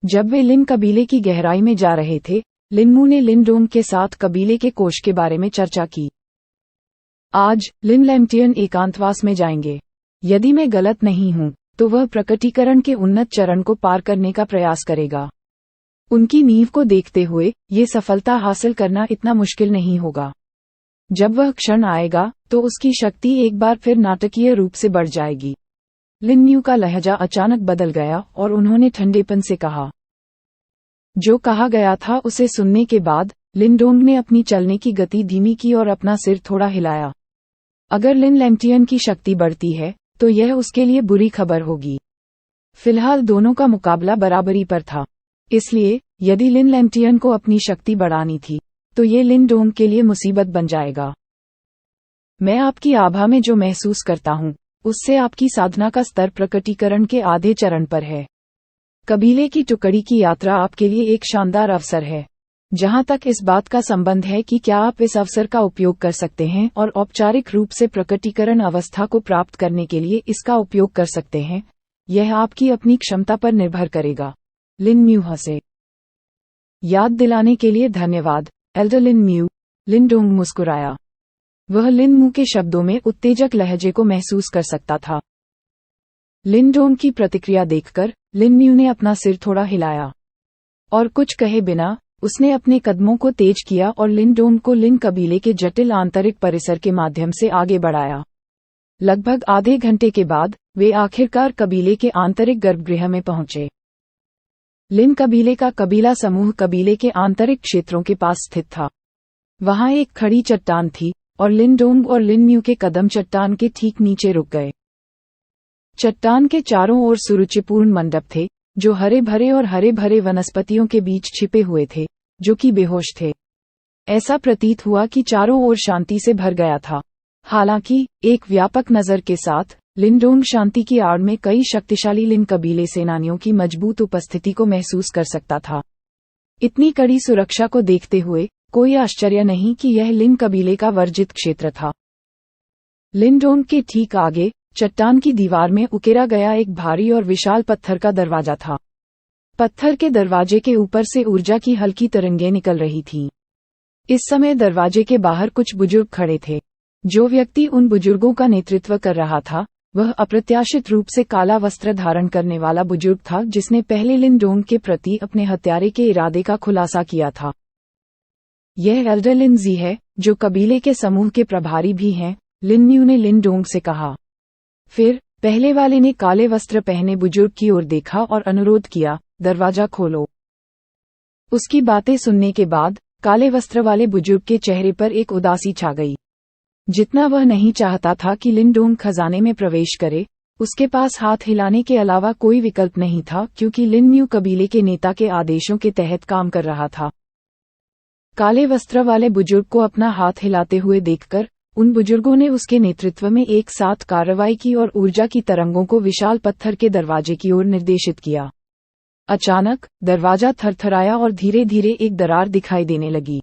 जब वे लिन कबीले की गहराई में जा रहे थे, लिनमू ने लिनडोंग के साथ कबीले के कोष के बारे में चर्चा की। आज लिन लैम्टियन एकांतवास में जाएंगे। यदि मैं गलत नहीं हूं, तो वह प्रकटीकरण के उन्नत चरण को पार करने का प्रयास करेगा। उनकी नींव को देखते हुए ये सफलता हासिल करना इतना मुश्किल नहीं होगा। जब वह क्षण आएगा तो उसकी शक्ति एक बार फिर नाटकीय रूप से बढ़ जाएगी। लिन म्यू का लहजा अचानक बदल गया और उन्होंने ठंडेपन से कहा। जो कहा गया था उसे सुनने के बाद लिनडोंग ने अपनी चलने की गति धीमी की और अपना सिर थोड़ा हिलाया। अगर लिन लैम्टियन की शक्ति बढ़ती है तो यह उसके लिए बुरी खबर होगी। फिलहाल दोनों का मुकाबला बराबरी पर था, इसलिए यदि लिन लैम्टियन को अपनी शक्ति बढ़ानी थी तो ये लिनडोंग के लिए मुसीबत बन जाएगा। मैं आपकी आभा में जो महसूस करता हूँ उससे आपकी साधना का स्तर प्रकटीकरण के आधे चरण पर है। कबीले की टुकड़ी की यात्रा आपके लिए एक शानदार अवसर है। जहां तक इस बात का संबंध है कि क्या आप इस अवसर का उपयोग कर सकते हैं और औपचारिक रूप से प्रकटीकरण अवस्था को प्राप्त करने के लिए इसका उपयोग कर सकते हैं, यह आपकी अपनी क्षमता पर निर्भर करेगा। लिन म्यू हंसे। याद दिलाने के लिए धन्यवाद, एल्डर लिन म्यू। लिनडोंग मुस्कुराया। वह लिन म्यू के शब्दों में उत्तेजक लहजे को महसूस कर सकता था। लिनडोंग की प्रतिक्रिया देखकर लिन म्यू ने अपना सिर थोड़ा हिलाया और कुछ कहे बिना उसने अपने कदमों को तेज किया और लिनडोंग को लिन कबीले के जटिल आंतरिक परिसर के माध्यम से आगे बढ़ाया। लगभग आधे घंटे के बाद वे आखिरकार कबीले के आंतरिक गर्भगृह में पहुंचे। लिन कबीले का कबीला समूह कबीले के आंतरिक क्षेत्रों के पास स्थित था। वहां एक खड़ी चट्टान थी और लिनडोंग और लिन म्यू के कदम चट्टान के ठीक नीचे रुक गए। चट्टान के चारों ओर सुरुचिपूर्ण मंडप थे जो हरे भरे और हरे भरे वनस्पतियों के बीच छिपे हुए थे, जो कि बेहोश थे। ऐसा प्रतीत हुआ कि चारों ओर शांति से भर गया था। हालांकि एक व्यापक नजर के साथ लिनडोंग शांति की आड़ में कई शक्तिशाली लिन कबीले सेनानियों की मजबूत उपस्थिति को महसूस कर सकता था। इतनी कड़ी सुरक्षा को देखते हुए कोई आश्चर्य नहीं कि यह लिन कबीले का वर्जित क्षेत्र था। लिनडोंग के ठीक आगे चट्टान की दीवार में उकेरा गया एक भारी और विशाल पत्थर का दरवाजा था। पत्थर के दरवाजे के ऊपर से ऊर्जा की हल्की तरंगें निकल रही थीं। इस समय दरवाजे के बाहर कुछ बुजुर्ग खड़े थे। जो व्यक्ति उन बुजुर्गों का नेतृत्व कर रहा था वह अप्रत्याशित रूप से काला वस्त्र धारण करने वाला बुजुर्ग था जिसने पहले लिनडोंग के प्रति अपने हत्यारे के इरादे का खुलासा किया था। यह एल्डर लिन जी है, जो कबीले के समूह के प्रभारी भी हैं, लिन म्यू ने लिनडोंग से कहा। फिर पहले वाले ने काले वस्त्र पहने बुजुर्ग की ओर देखा और अनुरोध किया, दरवाजा खोलो। उसकी बातें सुनने के बाद काले वस्त्र वाले बुजुर्ग के चेहरे पर एक उदासी छा गई। जितना वह नहीं चाहता था कि लिनडोंग खजाने में प्रवेश करे, उसके पास हाथ हिलाने के अलावा कोई विकल्प नहीं था, क्योंकि लिन म्यू कबीले के नेता के आदेशों के तहत काम कर रहा था। काले वस्त्र वाले बुजुर्ग को अपना हाथ हिलाते हुए देखकर उन बुजुर्गों ने उसके नेतृत्व में एक साथ कार्रवाई की और ऊर्जा की तरंगों को विशाल पत्थर के दरवाजे की ओर निर्देशित किया। अचानक दरवाजा थरथराया और धीरे धीरे एक दरार दिखाई देने लगी।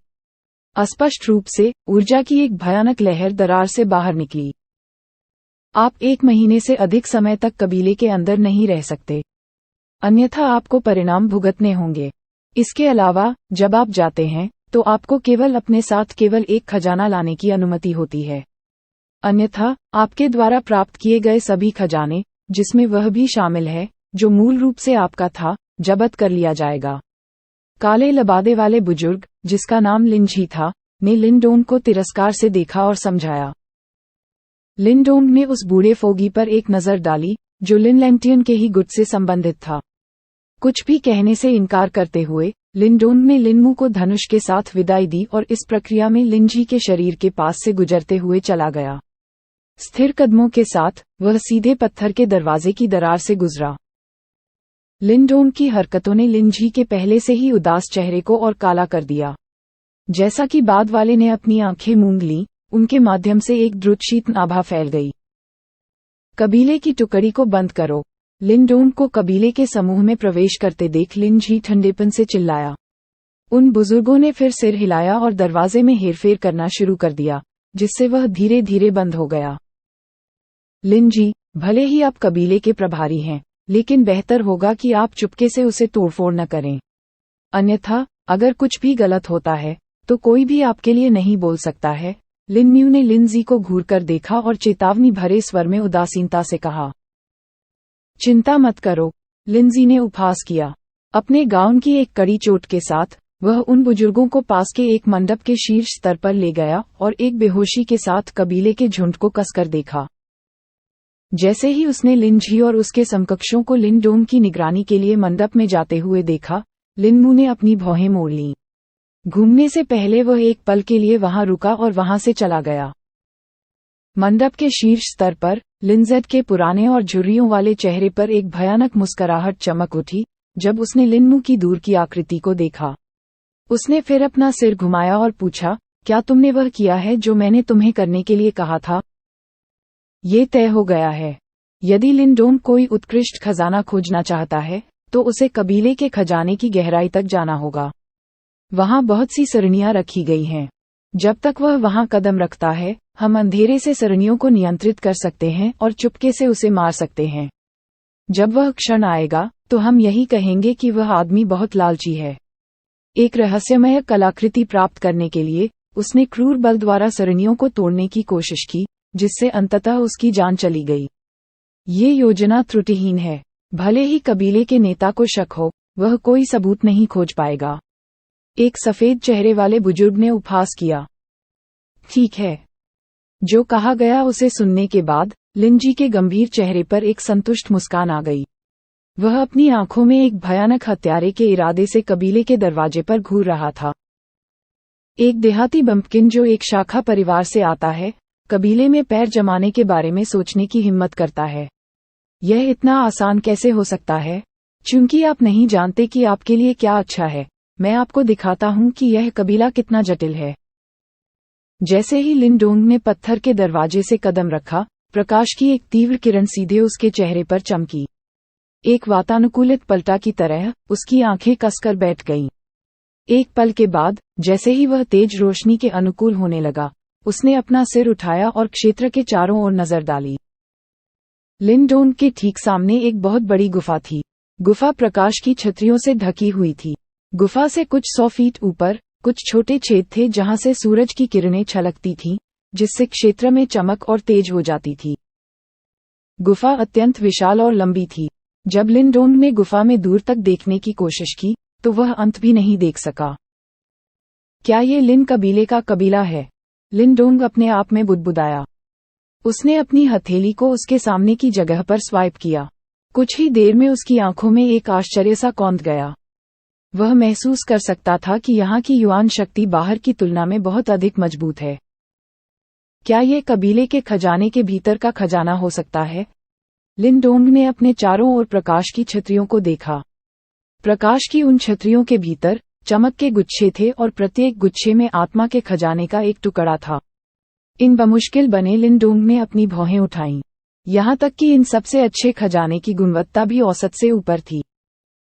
अस्पष्ट रूप से ऊर्जा की एक भयानक लहर दरार से बाहर निकली। आप 1 महीने से अधिक समय तक कबीले के अंदर नहीं रह सकते, अन्यथा आपको परिणाम भुगतने होंगे। इसके अलावा जब आप जाते हैं तो आपको केवल अपने साथ केवल एक खजाना लाने की अनुमति होती है, अन्यथा आपके द्वारा प्राप्त किए गए सभी खजाने, जिसमें वह भी शामिल है जो मूल रूप से आपका था, जब्त कर लिया जाएगा। काले लबादे वाले बुजुर्ग, जिसका नाम लिनजी था, ने लिनडोंग को तिरस्कार से देखा और समझाया। लिनडोंग ने उस बूढ़े फोगी पर एक नजर डाली जो लिन लैम्टियन के ही गुट से संबंधित था। कुछ भी कहने से इनकार करते हुए लिनडोंग ने लिनमू को धनुष के साथ विदाई दी और इस प्रक्रिया में लिनजी के शरीर के पास से गुजरते हुए चला गया। स्थिर कदमों के साथ वह सीधे पत्थर के दरवाजे की दरार से गुजरा। लिनडोंग की हरकतों ने लिनजी के पहले से ही उदास चेहरे को और काला कर दिया। जैसा कि बाद वाले ने अपनी आंखें मूंद लीं, उनके माध्यम से एक द्रुत शीत आभा फैल गई। कबीले की टुकड़ी को बंद करो। लिनडोंग को कबीले के समूह में प्रवेश करते देख लिनजी ठंडेपन से चिल्लाया। उन बुजुर्गों ने फिर सिर हिलाया और दरवाजे में हेरफेर करना शुरू कर दिया, जिससे वह धीरे धीरे बंद हो गया। लिनजी, भले ही आप कबीले के प्रभारी हैं, लेकिन बेहतर होगा कि आप चुपके से उसे तोड़फोड़ न करें, अन्यथा अगर कुछ भी गलत होता है तो कोई भी आपके लिए नहीं बोल सकता है। लिन म्यू ने लिंजी को घूरकर देखा और चेतावनी भरे स्वर में उदासीनता से कहा, चिंता मत करो। लिंजी ने उपहास किया। अपने गाउन की एक कड़ी चोट के साथ वह उन बुजुर्गों को पास के एक मंडप के शीर्ष स्तर पर ले गया और एक बेहोशी के साथ कबीले के झुंड को कसकर देखा। जैसे ही उसने लिनजी और उसके समकक्षों को लिनडोंग की निगरानी के लिए मंडप में जाते हुए देखा, लिनमू ने अपनी भौहें मोड़ लीं। घूमने से पहले वह एक पल के लिए वहां रुका और वहां से चला गया। मंडप के शीर्ष स्तर पर लिनजेड के पुराने और झुर्रियों वाले चेहरे पर एक भयानक मुस्कुराहट चमक उठी जब उसने लिनमू की दूर की आकृति को देखा। उसने फिर अपना सिर घुमाया और पूछा, क्या तुमने वह किया है जो मैंने तुम्हें करने के लिए कहा था? ये तय हो गया है। यदि लिनडोंग कोई उत्कृष्ट खजाना खोजना चाहता है तो उसे कबीले के खजाने की गहराई तक जाना होगा। वहां बहुत सी सरणियां रखी गई हैं। जब तक वह वहां कदम रखता है, हम अंधेरे से सरणियों को नियंत्रित कर सकते हैं और चुपके से उसे मार सकते हैं। जब वह क्षण आएगा तो हम यही कहेंगे कि वह आदमी बहुत लालची है। एक रहस्यमय कलाकृति प्राप्त करने के लिए उसने क्रूर बल द्वारा सरणियों को तोड़ने की कोशिश की, जिससे अंततः उसकी जान चली गई। ये योजना त्रुटिहीन है। भले ही कबीले के नेता को शक हो, वह कोई सबूत नहीं खोज पाएगा। एक सफेद चेहरे वाले बुजुर्ग ने उपहास किया। ठीक है। जो कहा गया उसे सुनने के बाद लिनजी के गंभीर चेहरे पर एक संतुष्ट मुस्कान आ गई। वह अपनी आंखों में एक भयानक हत्यारे के इरादे से कबीले के दरवाजे पर घूर रहा था। एक देहाती बम्पकिन जो एक शाखा परिवार से आता है, कबीले में पैर जमाने के बारे में सोचने की हिम्मत करता है। यह इतना आसान कैसे हो सकता है? चूंकि आप नहीं जानते कि आपके लिए क्या अच्छा है, मैं आपको दिखाता हूं कि यह कबीला कितना जटिल है। जैसे ही लिनडोंग ने पत्थर के दरवाजे से कदम रखा, प्रकाश की एक तीव्र किरण सीधे उसके चेहरे पर चमकी। एक वातानुकूलित पलटा की तरह उसकी आंखें कसकर बैठ गईं। एक पल के बाद, जैसे ही वह तेज रोशनी के अनुकूल होने लगा, उसने अपना सिर उठाया और क्षेत्र के चारों ओर नजर डाली। लिनडोंग के ठीक सामने एक बहुत बड़ी गुफा थी। गुफा प्रकाश की छतरियों से ढकी हुई थी। गुफा से कुछ 100 फीट ऊपर कुछ छोटे छेद थे जहां से सूरज की किरणें छलकती थीं, जिससे क्षेत्र में चमक और तेज हो जाती थी। गुफा अत्यंत विशाल और लंबी थी। जब लिनडोंग ने गुफा में दूर तक देखने की कोशिश की तो वह अंत भी नहीं देख सका। क्या ये लिन कबीले का कबीला है? लिनडोंग अपने आप में बुदबुदाया। उसने अपनी हथेली को उसके सामने की जगह पर स्वाइप किया। कुछ ही देर में उसकी आंखों में एक आश्चर्य सा कौंध गया। वह महसूस कर सकता था कि यहाँ की युआन शक्ति बाहर की तुलना में बहुत अधिक मजबूत है। क्या ये कबीले के खजाने के भीतर का खजाना हो सकता है? लिनडोंग ने अपने चारों ओर प्रकाश की छतरियों को देखा। प्रकाश की उन छतरियों के भीतर चमक के गुच्छे थे और प्रत्येक गुच्छे में आत्मा के खजाने का एक टुकड़ा था। इन बमुश्किल बने लिनडोंग ने अपनी भौहें उठाईं। यहाँ तक कि इन सबसे अच्छे खजाने की गुणवत्ता भी औसत से ऊपर थी।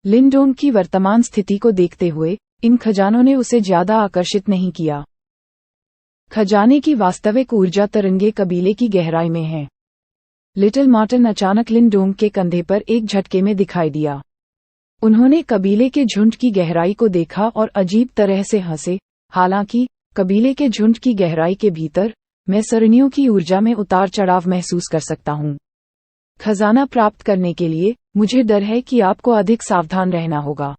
लिनडोंग की वर्तमान स्थिति को देखते हुए इन खजानों ने उसे ज्यादा आकर्षित नहीं किया। खजाने की वास्तविक ऊर्जा तरंगे कबीले की गहराई में है। लिटिल मार्टिन अचानक लिनडोंग के कंधे पर एक झटके में दिखाई दिया। उन्होंने कबीले के झुंड की गहराई को देखा और अजीब तरह से हंसे। हालांकि कबीले के झुंड की गहराई के भीतर मैं सरणियों की ऊर्जा में उतार चढ़ाव महसूस कर सकता हूँ। खजाना प्राप्त करने के लिए मुझे डर है कि आपको अधिक सावधान रहना होगा।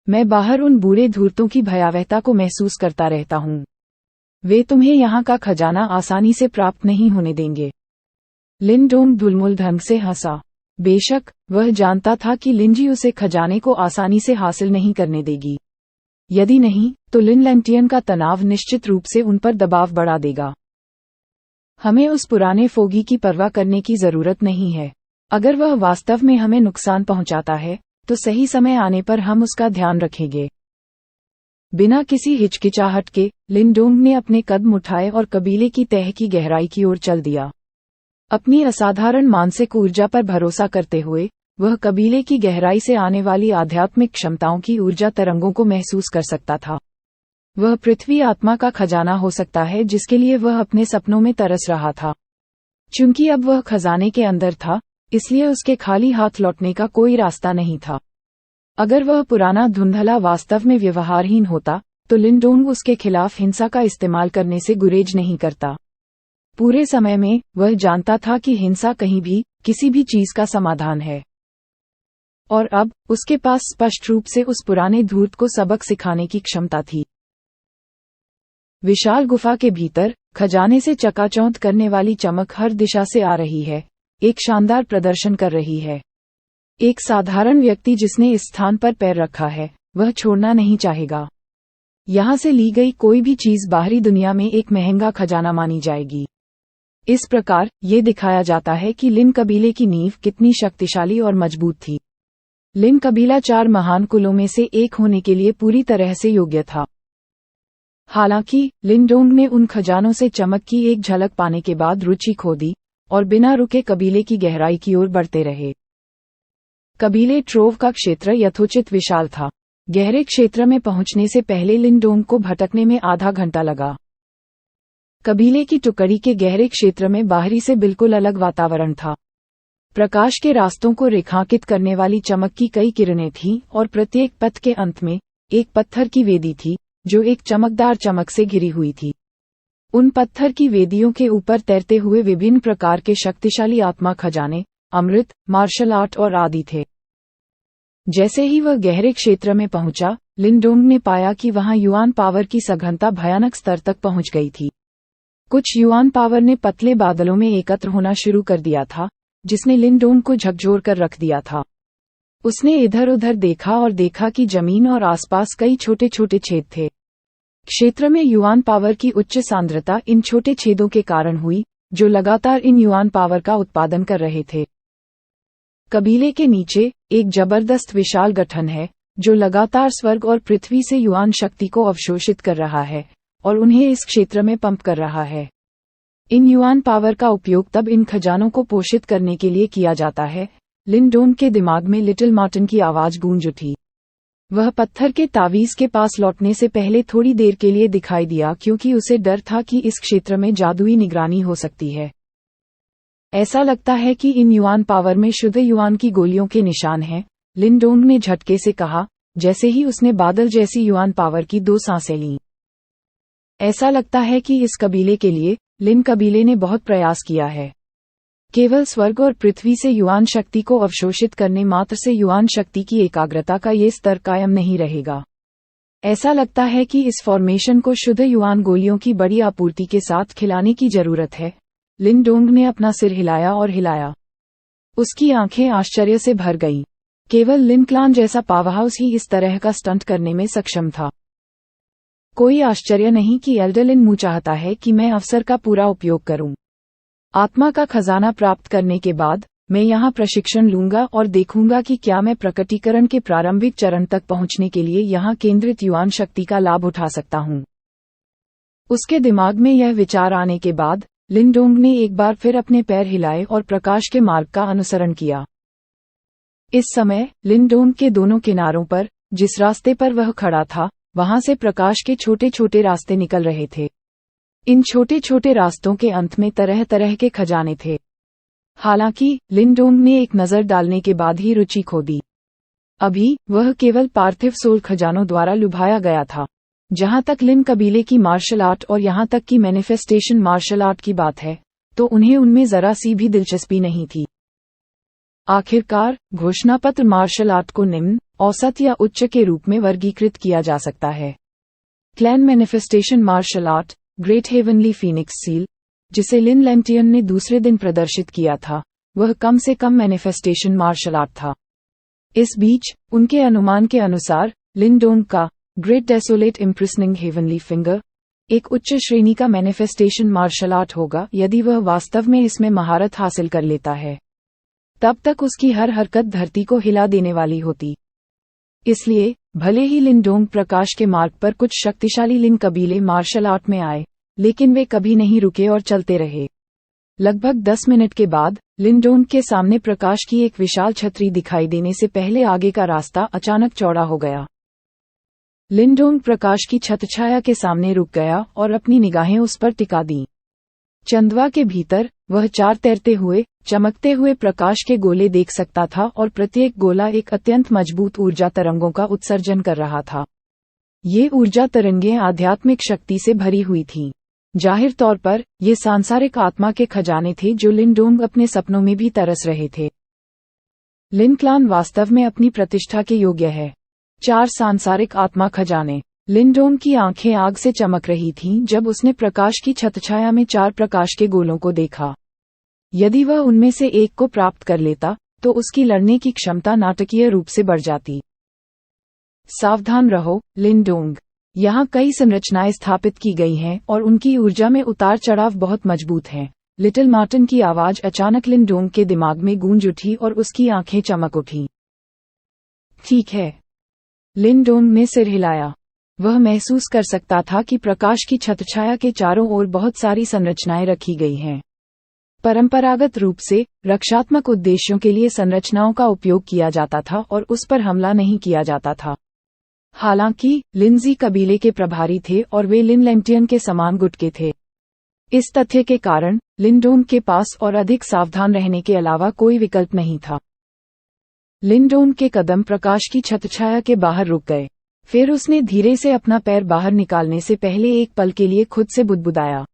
मैं बाहर उन बूढ़े धूर्तों की भयावहता को महसूस करता रहता हूँ। वे तुम्हें यहाँ का खजाना आसानी से प्राप्त नहीं होने देंगे। लिनडोंग ढुलमुल ढंग से हंसा। बेशक वह जानता था कि लिनजी उसे खजाने को आसानी से हासिल नहीं करने देगी। यदि नहीं तो लिन लैंटियन का तनाव निश्चित रूप से उन पर दबाव बढ़ा देगा। हमें उस पुराने फोगी की परवाह करने की जरूरत नहीं है। अगर वह वास्तव में हमें नुकसान पहुंचाता है तो सही समय आने पर हम उसका ध्यान रखेंगे। बिना किसी हिचकिचाहट के लिनडोंग ने अपने कदम उठाए और कबीले की तह की गहराई की ओर चल दिया। अपनी असाधारण मानसिक ऊर्जा पर भरोसा करते हुए वह कबीले की गहराई से आने वाली आध्यात्मिक क्षमताओं की ऊर्जा तरंगों को महसूस कर सकता था। वह पृथ्वी आत्मा का खजाना हो सकता है जिसके लिए वह अपने सपनों में तरस रहा था। चूंकि अब वह खजाने के अंदर था, इसलिए उसके खाली हाथ लौटने का कोई रास्ता नहीं था। अगर वह पुराना धुंधला वास्तव में व्यवहारहीन होता तो लिनडोंग उसके खिलाफ हिंसा का इस्तेमाल करने से गुरेज नहीं करता। पूरे समय में वह जानता था कि हिंसा कहीं भी किसी भी चीज का समाधान है, और अब उसके पास स्पष्ट रूप से उस पुराने धूर्त को सबक सिखाने की क्षमता थी। विशाल गुफा के भीतर खजाने से चकाचौंध करने वाली चमक हर दिशा से आ रही है, एक शानदार प्रदर्शन कर रही है। एक साधारण व्यक्ति जिसने इस स्थान पर पैर रखा है, वह छोड़ना नहीं चाहेगा। यहाँ से ली गई कोई भी चीज बाहरी दुनिया में एक महंगा खजाना मानी जाएगी। इस प्रकार ये दिखाया जाता है कि लिन कबीले की नींव कितनी शक्तिशाली और मजबूत थी। लिन कबीला 4 महान कुलों में से एक होने के लिए पूरी तरह से योग्य था। हालांकि लिनडोंग ने उन खजानों से चमक की एक झलक पाने के बाद रुचि खो दी और बिना रुके कबीले की गहराई की ओर बढ़ते रहे। कबीले ट्रोव का क्षेत्र यथोचित विशाल था। गहरे क्षेत्र में पहुंचने से पहले लिनडोंग को भटकने में आधा घंटा लगा। कबीले की टुकड़ी के गहरे क्षेत्र में बाहरी से बिल्कुल अलग वातावरण था। प्रकाश के रास्तों को रेखांकित करने वाली चमक की कई किरणें थीं और प्रत्येक पथ के अंत में एक पत्थर की वेदी थी जो एक चमकदार चमक से घिरी हुई थी। उन पत्थर की वेदियों के ऊपर तैरते हुए विभिन्न प्रकार के शक्तिशाली आत्मा खजाने, अमृत, मार्शल आर्ट और आदि थे। जैसे ही वह गहरे क्षेत्र में पहुंचा, लिनडोंग ने पाया कि वहां युआन पावर की सघनता भयानक स्तर तक पहुंच गई थी। कुछ युआन पावर ने पतले बादलों में एकत्र होना शुरू कर दिया था, जिसने लिनडोंग को झकझोर कर रख दिया था। उसने इधर उधर देखा और देखा कि जमीन और आसपास कई छोटे छोटे छेद थे। क्षेत्र में युआन पावर की उच्च सांद्रता इन छोटे छेदों के कारण हुई, जो लगातार इन युआन पावर का उत्पादन कर रहे थे। कबीले के नीचे एक जबरदस्त विशाल गठन है, जो लगातार स्वर्ग और पृथ्वी से युआन शक्ति को अवशोषित कर रहा है और उन्हें इस क्षेत्र में पंप कर रहा है। इन युआन पावर का उपयोग तब इन खजानों को पोषित करने के लिए किया जाता है। लिनडोंग के दिमाग में लिटिल मार्टिन की आवाज गूंज उठी। वह पत्थर के तावीज के पास लौटने से पहले थोड़ी देर के लिए दिखाई दिया, क्योंकि उसे डर था कि इस क्षेत्र में जादुई निगरानी हो सकती है। ऐसा लगता है कि इन युआन पावर में शुद्ध युआन की गोलियों के निशान हैं, लिनडोंग ने झटके से कहा, जैसे ही उसने बादल जैसी युआन पावर की 2 सांसें लीं। ऐसा लगता है कि इस कबीले के लिए लिन कबीले ने बहुत प्रयास किया है। केवल स्वर्ग और पृथ्वी से युआन शक्ति को अवशोषित करने मात्र से युआन शक्ति की एकाग्रता का ये स्तर कायम नहीं रहेगा। ऐसा लगता है कि इस फॉर्मेशन को शुद्ध युआन गोलियों की बड़ी आपूर्ति के साथ खिलाने की जरूरत है। लिनडोंग ने अपना सिर हिलाया और हिलाया। उसकी आंखें आश्चर्य से भर गईं। केवल लिन क्लान जैसा पावरहाउस ही इस तरह का स्टंट करने में सक्षम था। कोई आश्चर्य नहीं कि एल्डर लिन मू चाहता है कि मैं अवसर का पूरा उपयोग करूं। आत्मा का खजाना प्राप्त करने के बाद मैं यहां प्रशिक्षण लूंगा और देखूंगा कि क्या मैं प्रकटीकरण के प्रारंभिक चरण तक पहुंचने के लिए यहां केंद्रित युआन शक्ति का लाभ उठा सकता हूं। उसके दिमाग में यह विचार आने के बाद लिनडोंग ने एक बार फिर अपने पैर हिलाए और प्रकाश के मार्ग का अनुसरण किया। इस समय लिनडोंग के दोनों किनारों पर, जिस रास्ते पर वह खड़ा था, वहां से प्रकाश के छोटे छोटे रास्ते निकल रहे थे। इन छोटे छोटे रास्तों के अंत में तरह तरह के खजाने थे। हालांकि लिनडोंग ने एक नजर डालने के बाद ही रुचि खो दी। अभी वह केवल पार्थिव सोल खजानों द्वारा लुभाया गया था। जहां तक लिन कबीले की मार्शल आर्ट और यहां तक कि मैनिफेस्टेशन मार्शल आर्ट की बात है, तो उन्हें उनमें जरा सी भी दिलचस्पी नहीं थी। आखिरकार घोषणापत्र मार्शल आर्ट को निम्न, औसत या उच्च के रूप में वर्गीकृत किया जा सकता है। Clan manifestation martial art, great heavenly phoenix seal, जिसे लिन लैंटियन ने दूसरे दिन प्रदर्शित किया था, वह कम से कम मैनिफेस्टेशन मार्शल आर्ट था। इस बीच उनके अनुमान के अनुसार लिनडोंग का ग्रेट डेसोलेट इम्प्रिसनिंग हेवनली फिंगर एक उच्च श्रेणी का मैनिफेस्टेशन मार्शल आर्ट होगा यदि वह वास्तव में इसमें महारत हासिल कर लेता है। तब तक उसकी हर हरकत धरती को हिला देने वाली होती। इसलिए भले ही लिनडोंग प्रकाश के मार्ग पर कुछ शक्तिशाली लिन कबीले मार्शल आर्ट में आए, लेकिन वे कभी नहीं रुके और चलते रहे। लगभग 10 मिनट के बाद लिनडोंग के सामने प्रकाश की एक विशाल छतरी दिखाई देने से पहले आगे का रास्ता अचानक चौड़ा हो गया। लिनडोंग प्रकाश की छतछाया के सामने रुक गया और अपनी निगाहें उस पर टिका दीं। चंदवा के भीतर वह 4 तैरते हुए, चमकते हुए प्रकाश के गोले देख सकता था और प्रत्येक गोला एक अत्यंत मजबूत ऊर्जा तरंगों का उत्सर्जन कर रहा था। ये ऊर्जा तरंगें आध्यात्मिक शक्ति से भरी हुई थीं। जाहिर तौर पर, ये सांसारिक आत्मा के खजाने थे जो लिन डोंग अपने सपनों में भी तरस रहे थे। लिन क्लान वास्तव में अपनी प्रतिष्ठा के योग्य है। 4 सांसारिक आत्मा खजाने। लिन डोंग की आंखें आग से चमक रही थीं जब उसने प्रकाश की छत्रछाया में 4 प्रकाश के गोलों को देखा। यदि वह उनमें से एक को प्राप्त कर लेता, तो उसकी लड़ने की क्षमता नाटकीय रूप से बढ़ जाती। सावधान रहो, लिन डोंग। यहाँ कई संरचनाएं स्थापित की गई हैं और उनकी ऊर्जा में उतार चढ़ाव बहुत मजबूत हैं। लिटिल मार्टिन की आवाज अचानक लिन डोंग के दिमाग में गूंज उठी और उसकी आंखें चमक उठीं। ठीक है। लिन डोंग ने सिर हिलाया। वह महसूस कर सकता था कि प्रकाश की छत्रछाया के चारों ओर बहुत सारी संरचनाएं रखी गई हैं। परंपरागत रूप से, रक्षात्मक उद्देश्यों के लिए संरचनाओं का उपयोग किया जाता था और उस पर हमला नहीं किया जाता था। हालांकि, लिंजी कबीले के प्रभारी थे और वे लिन लैंटियन के समान गुट के थे। इस तथ्य के कारण, लिन डोंग के पास और अधिक सावधान रहने के अलावा कोई विकल्प नहीं था। लिन डोंग के कदम प्रकाश की छत्रछाया के बाहर रुक गए। फिर उसने धीरे से अपना पैर बाहर निकालने से पहले एक पल के लिए खुद से बुदबुदाया।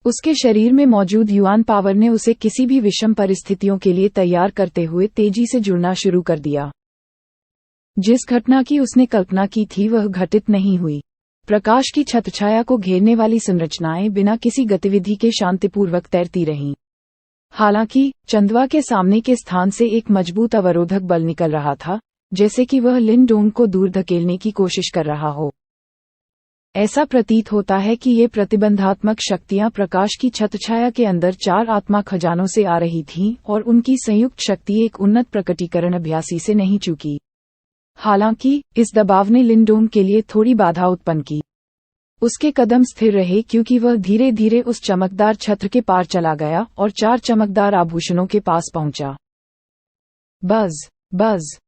उसके शरीर में मौजूद युआन पावर ने उसे किसी भी विषम परिस्थितियों के लिए तैयार करते हुए तेजी से जुड़ना शुरू कर दिया। जिस घटना की उसने कल्पना की थी वह घटित नहीं हुई। प्रकाश की छत्रछाया को घेरने वाली संरचनाएं बिना किसी गतिविधि के शांतिपूर्वक तैरती रहीं। हालांकि, चंदवा के सामने के स्थान से एक मजबूत अवरोधक बल निकल रहा था, जैसे कि वह लिन डोंग को दूर धकेलने की कोशिश कर रहा हो। ऐसा प्रतीत होता है कि ये प्रतिबंधात्मक शक्तियां प्रकाश की छत्रछाया के अंदर 4 आत्मा खजानों से आ रही थीं और उनकी संयुक्त शक्ति एक उन्नत प्रकटीकरण अभ्यासी से नहीं चूकी। हालांकि, इस दबाव ने लिन डोंग के लिए थोड़ी बाधा उत्पन्न की। उसके कदम स्थिर रहे क्योंकि वह धीरे धीरे उस चमकदार छत्र के पार चला गया और 4 चमकदार आभूषणों के पास पहुंचा। बज बज।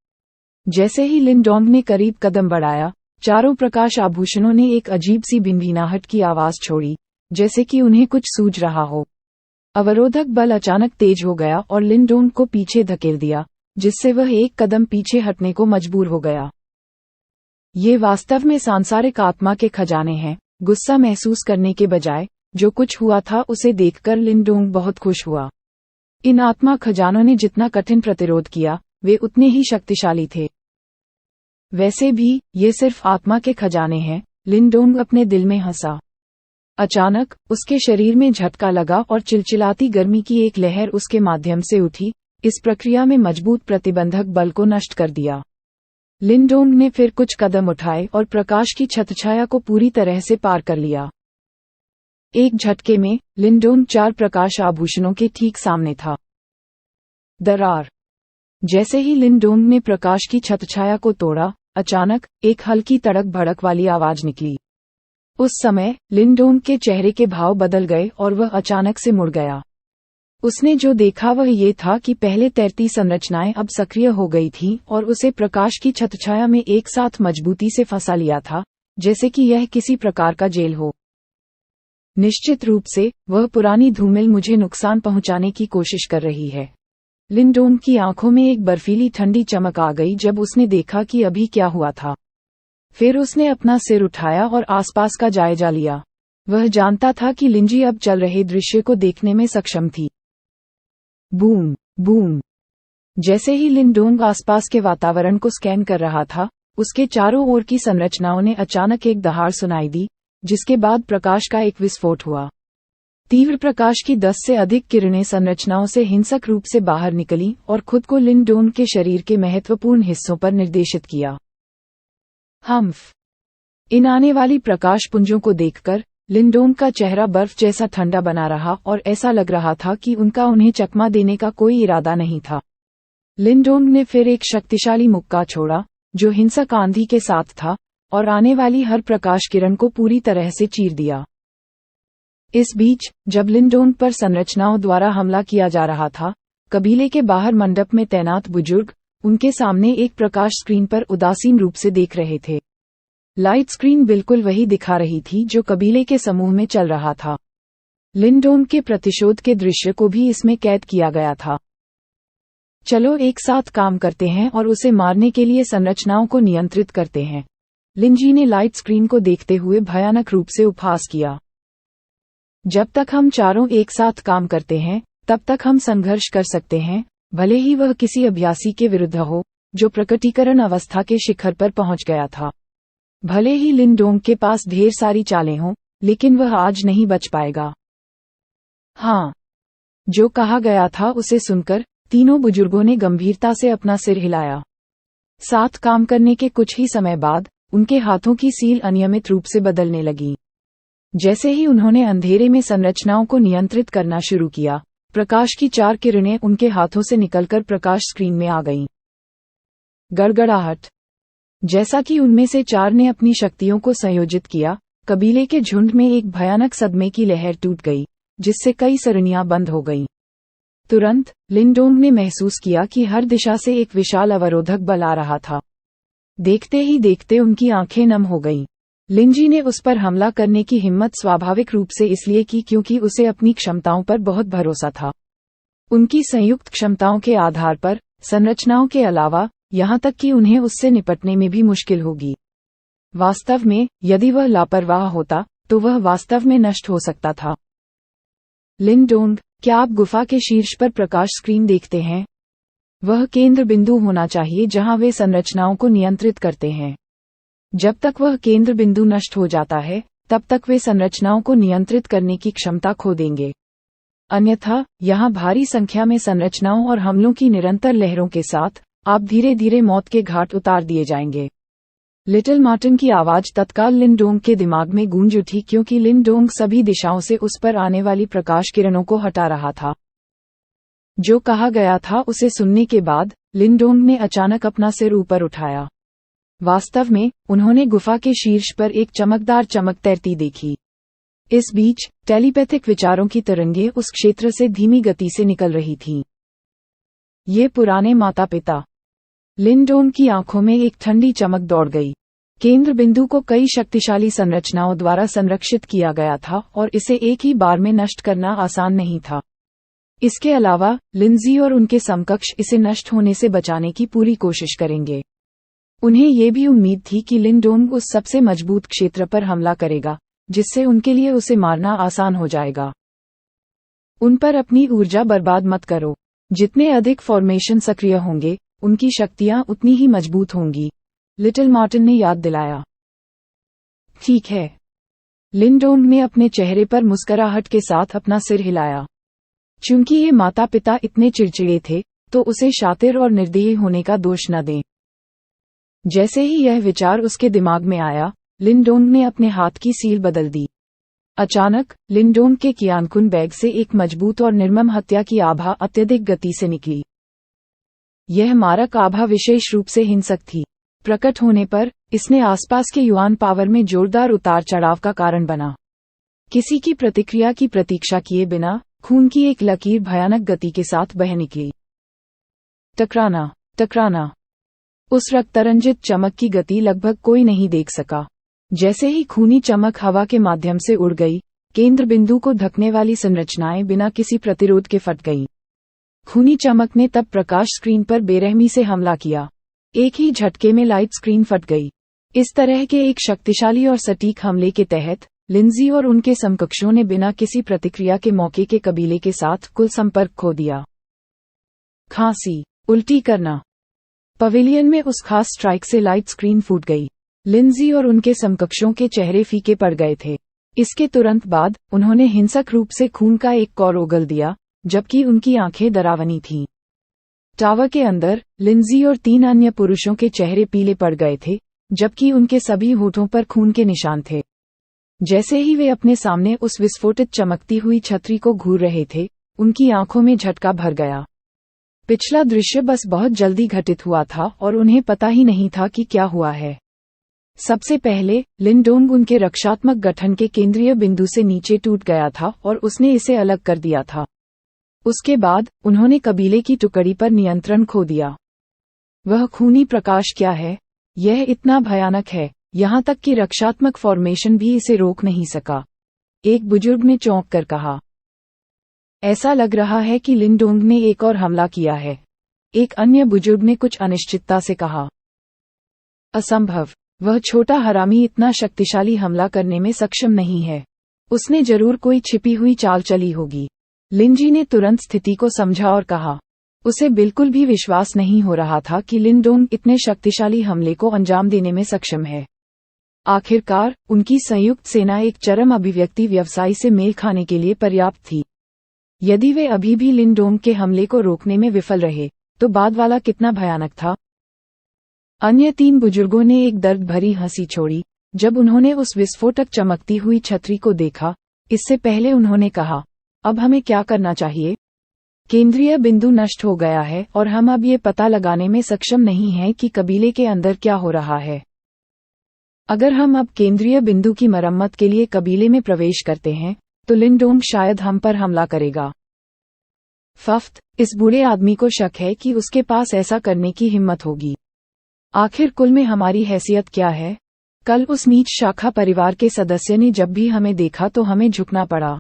जैसे ही लिन डोंग ने करीब कदम बढ़ाया, चारों प्रकाश आभूषणों ने एक अजीब सी भिनभिनाहट की आवाज छोड़ी, जैसे कि उन्हें कुछ सूझ रहा हो। अवरोधक बल अचानक तेज हो गया और लिन डोंग को पीछे धकेल दिया, जिससे वह एक कदम पीछे हटने को मजबूर हो गया। ये वास्तव में सांसारिक आत्मा के खजाने हैं। गुस्सा महसूस करने के बजाय, जो कुछ हुआ था उसे देखकर लिन डोंग बहुत खुश हुआ। इन आत्मा खजानों ने जितना कठिन प्रतिरोध किया, वे उतने ही शक्तिशाली थे। वैसे भी, ये सिर्फ आत्मा के खजाने हैं, लिन डोंग अपने दिल में हंसा। अचानक, उसके शरीर में झटका लगा और चिलचिलाती गर्मी की एक लहर उसके माध्यम से उठी, इस प्रक्रिया में मजबूत प्रतिबंधक बल को नष्ट कर दिया। लिन डोंग ने फिर कुछ कदम उठाए और प्रकाश की छत्रछाया को पूरी तरह से पार कर लिया। एक झटके में, लिन डोंग 4 प्रकाश आभूषणों के ठीक सामने था। दरार। जैसे ही लिन डोंग ने प्रकाश की छत्रछाया को तोड़ा, अचानक, एक हल्की तड़क भड़क वाली आवाज निकली। उस समय, लिन डोंग के चेहरे के भाव बदल गए और वह अचानक से मुड़ गया। उसने जो देखा वह ये था कि पहले तैरती संरचनाएं अब सक्रिय हो गई थीं और उसे प्रकाश की छत्रछाया में एक साथ मजबूती से फंसा लिया था, जैसे कि यह किसी प्रकार का जेल हो। निश्चित रूप से, वह पुरानी धूमिल मुझे नुकसान पहुंचाने की कोशिश कर रही है। लिन डोंग की आंखों में एक बर्फीली ठंडी चमक आ गई जब उसने देखा कि अभी क्या हुआ था। फिर उसने अपना सिर उठाया और आसपास का जायजा लिया। वह जानता था कि लिंजी अब चल रहे दृश्य को देखने में सक्षम थी। Boom boom. जैसे ही लिन डोंग आसपास के वातावरण को स्कैन कर रहा था, उसके चारों ओर की संरचनाओं ने अचानक एक दहाड़ सुनाई दी, जिसके बाद प्रकाश का एक विस्फोट हुआ। तीव्र प्रकाश की 10 से अधिक किरणें संरचनाओं से हिंसक रूप से बाहर निकलीं और खुद को लिन डोंग के शरीर के महत्वपूर्ण हिस्सों पर निर्देशित किया। हम्फ। इन आने वाली प्रकाश पुंजों को देखकर, लिन डोंग का चेहरा बर्फ जैसा ठंडा बना रहा और ऐसा लग रहा था कि उनका उन्हें चकमा देने का कोई इरादा नहीं था। लिन डोंग ने फिर एक शक्तिशाली मुक्का छोड़ा, जो हिंसक आंधी के साथ था, और आने वाली हर प्रकाश किरण को पूरी तरह से चीर दिया। इस बीच, जब लिन डोंग पर संरचनाओं द्वारा हमला किया जा रहा था, कबीले के बाहर मंडप में तैनात बुजुर्ग, उनके सामने एक प्रकाश स्क्रीन पर उदासीन रूप से देख रहे थे। लाइट स्क्रीन बिल्कुल वही दिखा रही थी जो कबीले के समूह में चल रहा था। लिनडोंग के प्रतिशोध के दृश्य को भी इसमें कैद किया गया था। चलो एक साथ काम करते हैं और उसे मारने के लिए संरचनाओं को नियंत्रित करते हैं। लिनजी ने लाइट स्क्रीन को देखते हुए भयानक रूप से उपहास किया। जब तक हम चारों एक साथ काम करते हैं, तब तक हम संघर्ष कर सकते हैं, भले ही वह किसी अभ्यासी के विरुद्ध हो, जो प्रकटीकरण अवस्था के शिखर पर पहुंच गया था। भले ही लिनडोंग के पास ढेर सारी चालें हों, लेकिन वह आज नहीं बच पाएगा। हाँ, जो कहा गया था उसे सुनकर तीनों बुजुर्गों ने गंभीरता से अपना सिर हिलाया। साथ काम करने के कुछ ही समय बाद उनके हाथों की सील अनियमित रूप से बदलने लगी। जैसे ही उन्होंने अंधेरे में संरचनाओं को नियंत्रित करना शुरू किया, प्रकाश की 4 किरणें उनके हाथों से निकलकर प्रकाश स्क्रीन में आ गईं। गड़गड़ाहट। जैसा कि उनमें से 4 ने अपनी शक्तियों को संयोजित किया, कबीले के झुंड में एक भयानक सदमे की लहर टूट गई, जिससे कई सरणियां बंद हो गईं। तुरंत लिनडोंग ने महसूस किया कि हर दिशा से एक विशाल अवरोधक बल आ रहा था। देखते ही देखते उनकी आंखें नम हो गईं। लिंजी ने उस पर हमला करने की हिम्मत स्वाभाविक रूप से इसलिए की क्योंकि उसे अपनी क्षमताओं पर बहुत भरोसा था। उनकी संयुक्त क्षमताओं के आधार पर संरचनाओं के अलावा यहां तक कि उन्हें उससे निपटने में भी मुश्किल होगी। वास्तव में यदि वह लापरवाह होता तो वह वास्तव में नष्ट हो सकता था। लिनडोंग, क्या आप गुफा के शीर्ष पर प्रकाश स्क्रीन देखते हैं? वह केंद्र बिंदु होना चाहिए जहां वे संरचनाओं को नियंत्रित करते हैं। जब तक वह केंद्र बिंदु नष्ट हो जाता है, तब तक वे संरचनाओं को नियंत्रित करने की क्षमता खो देंगे। अन्यथा, यहां भारी संख्या में संरचनाओं और हमलों की निरंतर लहरों के साथ आप धीरे धीरे मौत के घाट उतार दिए जाएंगे। लिटिल मार्टिन की आवाज तत्काल लिनडोंग के दिमाग में गूंज उठी क्योंकि लिनडोंग सभी दिशाओं से उस पर आने वाली प्रकाश किरणों को हटा रहा था। जो कहा गया था उसे सुनने के बाद लिनडोंग ने अचानक अपना सिर ऊपर उठाया। वास्तव में उन्होंने गुफा के शीर्ष पर एक चमकदार चमक तैरती देखी। इस बीच टेलीपैथिक विचारों की तरंगें उस क्षेत्र से धीमी गति से निकल रही थीं। ये पुराने माता पिता। लिनडोंग की आंखों में एक ठंडी चमक दौड़ गई। केंद्र बिंदु को कई शक्तिशाली संरचनाओं द्वारा संरक्षित किया गया था और इसे एक ही बार में नष्ट करना आसान नहीं था। इसके अलावा लिंजी और उनके समकक्ष इसे नष्ट होने से बचाने की पूरी कोशिश करेंगे। उन्हें ये भी उम्मीद थी कि लिनडोंग उस सबसे मजबूत क्षेत्र पर हमला करेगा, जिससे उनके लिए उसे मारना आसान हो जाएगा। उन पर अपनी ऊर्जा बर्बाद मत करो। जितने अधिक फॉर्मेशन सक्रिय होंगे, उनकी शक्तियां उतनी ही मजबूत होंगी, लिटिल मार्टिन ने याद दिलाया। ठीक है। लिनडोंग ने अपने चेहरे पर मुस्कुराहट के साथ अपना सिर हिलाया। चूंकि ये माता पिता इतने चिड़चिड़े थे, तो उसे शातिर और निर्दयी होने का दोष न दें। जैसे ही यह विचार उसके दिमाग में आया, लिनडोंग ने अपने हाथ की सील बदल दी। अचानक लिनडोंग के कियानकुन बैग से एक मजबूत और निर्मम हत्या की आभा अत्यधिक गति से निकली। यह मारक आभा विशेष रूप से हिंसक थी। प्रकट होने पर इसने आसपास के युआन पावर में जोरदार उतार चढ़ाव का कारण बना। किसी की प्रतिक्रिया की प्रतीक्षा किए बिना खून की एक लकीर भयानक गति के साथ बह निकली। टकराना, टकराना। उस रक्तरंजित चमक की गति लगभग कोई नहीं देख सका। जैसे ही खूनी चमक हवा के माध्यम से उड़ गई, केंद्र बिंदु को ढकने वाली संरचनाएं बिना किसी प्रतिरोध के फट गईं। खूनी चमक ने तब प्रकाश स्क्रीन पर बेरहमी से हमला किया। एक ही झटके में लाइट स्क्रीन फट गई। इस तरह के एक शक्तिशाली और सटीक हमले के तहत लिंजी और उनके समकक्षों ने बिना किसी प्रतिक्रिया के मौके के कबीले के साथ कुल संपर्क खो दिया। खांसी, उल्टी करना। पवेलियन में उस खास स्ट्राइक से लाइट स्क्रीन फूट गई। लिंजी और उनके समकक्षों के चेहरे फीके पड़ गए थे। इसके तुरंत बाद उन्होंने हिंसक रूप से खून का एक कौर उगल दिया, जबकि उनकी आंखें डरावनी थीं। टावर के अंदर लिंजी और 3 अन्य पुरुषों के चेहरे पीले पड़ गए थे, जबकि उनके सभी होठों पर खून के निशान थे। जैसे ही वे अपने सामने उस विस्फोटित चमकती हुई छतरी को घूर रहे थे, उनकी आंखों में झटका भर गया। पिछला दृश्य बस बहुत जल्दी घटित हुआ था और उन्हें पता ही नहीं था कि क्या हुआ है। सबसे पहले लिनडोंग उनके रक्षात्मक गठन के केंद्रीय बिंदु से नीचे टूट गया था और उसने इसे अलग कर दिया था। उसके बाद उन्होंने कबीले की टुकड़ी पर नियंत्रण खो दिया। वह खूनी प्रकाश क्या है? यह इतना भयानक है, यहाँ तक कि रक्षात्मक फॉर्मेशन भी इसे रोक नहीं सका, एक बुजुर्ग ने चौंक कर कहा। ऐसा लग रहा है कि लिनडोंग ने एक और हमला किया है, एक अन्य बुजुर्ग ने कुछ अनिश्चितता से कहा। असंभव, वह छोटा हरामी इतना शक्तिशाली हमला करने में सक्षम नहीं है। उसने जरूर कोई छिपी हुई चाल चली होगी। लिनजी ने तुरंत स्थिति को समझा और कहा। उसे बिल्कुल भी विश्वास नहीं हो रहा था कि लिनडोंग इतने शक्तिशाली हमले को अंजाम देने में सक्षम है। आखिरकार उनकी संयुक्त सेना एक चरम अभिव्यक्ति व्यवसाय से मेल खाने के लिए पर्याप्त थी। यदि वे अभी भी लिनडोंग के हमले को रोकने में विफल रहे तो बाद वाला कितना भयानक था। अन्य 3 बुजुर्गों ने एक दर्द भरी हंसी छोड़ी जब उन्होंने उस विस्फोटक चमकती हुई छतरी को देखा। इससे पहले उन्होंने कहा, अब हमें क्या करना चाहिए? केंद्रीय बिंदु नष्ट हो गया है और हम अब ये पता लगाने में सक्षम नहीं हैं कि कबीले के अंदर क्या हो रहा है। अगर हम अब केंद्रीय बिंदु की मरम्मत के लिए कबीले में प्रवेश करते हैं तो लिनडोंग शायद हम पर हमला करेगा। फफ्त, इस बूढ़े आदमी को शक है कि उसके पास ऐसा करने की हिम्मत होगी। आखिर कुल में हमारी हैसियत क्या है? कल उस नीच शाखा परिवार के सदस्य ने जब भी हमें देखा तो हमें झुकना पड़ा।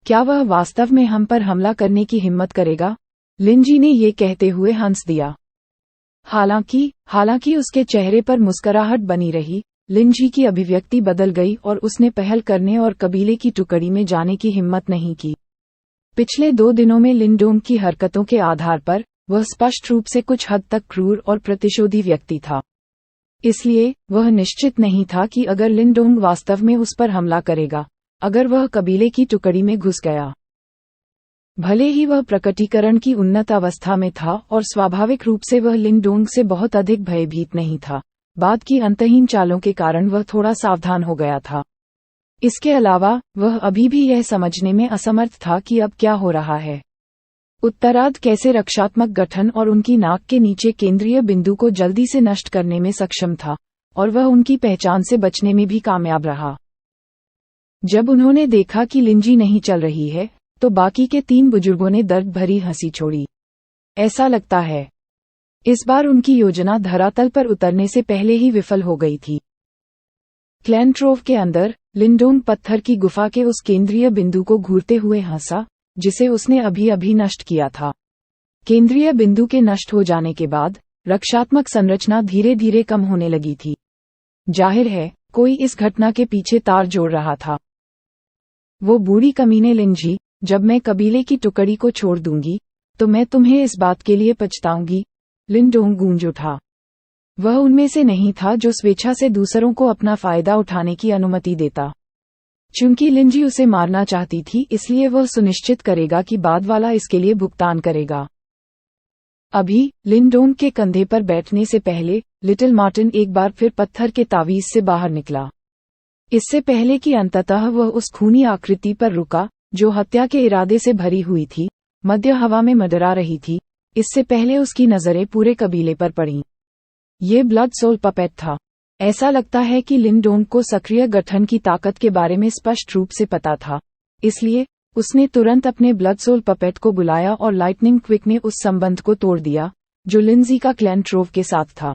क्या वह वास्तव में हम पर हमला करने की हिम्मत करेगा? लिनजी ने ये कहते हुए हंस दिया। हालांकि उसके चेहरे पर मुस्कुराहट बनी रही। लिनजी की अभिव्यक्ति बदल गई और उसने पहल करने और कबीले की टुकड़ी में जाने की हिम्मत नहीं की। पिछले 2 दिनों में लिनडोंग की हरकतों के आधार पर वह स्पष्ट रूप से कुछ हद तक क्रूर और प्रतिशोधी व्यक्ति था। इसलिए वह निश्चित नहीं था कि अगर लिनडोंग वास्तव में उस पर हमला करेगा, अगर वह कबीले की टुकड़ी में घुस गया। भले ही वह प्रकटीकरण की उन्नत अवस्था में था और स्वाभाविक रूप से वह लिनडोंग से बहुत अधिक भयभीत नहीं था, बाद की अंतहीन चालों के कारण वह थोड़ा सावधान हो गया था। इसके अलावा वह अभी भी यह समझने में असमर्थ था कि अब क्या हो रहा है। उत्तरार्ध कैसे रक्षात्मक गठन और उनकी नाक के नीचे केंद्रीय बिंदु को जल्दी से नष्ट करने में सक्षम था, और वह उनकी पहचान से बचने में भी कामयाब रहा। जब उन्होंने देखा कि लिनजी नहीं चल रही है तो बाकी के 3 बुजुर्गों ने दर्द भरी हंसी छोड़ी। ऐसा लगता है इस बार उनकी योजना धरातल पर उतरने से पहले ही विफल हो गई थी। क्लैनट्रोव के अंदर लिनडोंग पत्थर की गुफा के उस केंद्रीय बिंदु को घूरते हुए हंसा जिसे उसने अभी नष्ट किया था। केंद्रीय बिंदु के नष्ट हो जाने के बाद रक्षात्मक संरचना धीरे धीरे कम होने लगी थी। जाहिर है कोई इस घटना के पीछे तार जोड़ रहा था। वो बूढ़ी कमीने लिनजी, जब मैं कबीले की टुकड़ी को छोड़ दूंगी तो मैं तुम्हें इस बात के लिए पछताऊंगी। लिनडोंग गूंज उठा। वह उनमें से नहीं था जो स्वेच्छा से दूसरों को अपना फायदा उठाने की अनुमति देता। चूंकि लिनजी उसे मारना चाहती थी इसलिए वह सुनिश्चित करेगा कि बाद वाला इसके लिए भुगतान करेगा। अभी लिनडोंग के कंधे पर बैठने से पहले लिटिल मार्टिन एक बार फिर पत्थर के तावीज से बाहर निकला। इससे पहले कि अंततः वह उस खूनी आकृति पर रुका जो हत्या के इरादे से भरी हुई थी, मध्य हवा में मंडरा रही थी, इससे पहले उसकी नजरें पूरे कबीले पर पड़ीं। ये ब्लड सोल पपेट था। ऐसा लगता है कि लिनडोंग को सक्रिय गठन की ताकत के बारे में स्पष्ट रूप से पता था, इसलिए उसने तुरंत अपने ब्लड सोल पपेट को बुलाया और लाइटनिंग क्विक ने उस संबंध को तोड़ दिया जो लिंजी का क्लैनट्रोव के साथ था।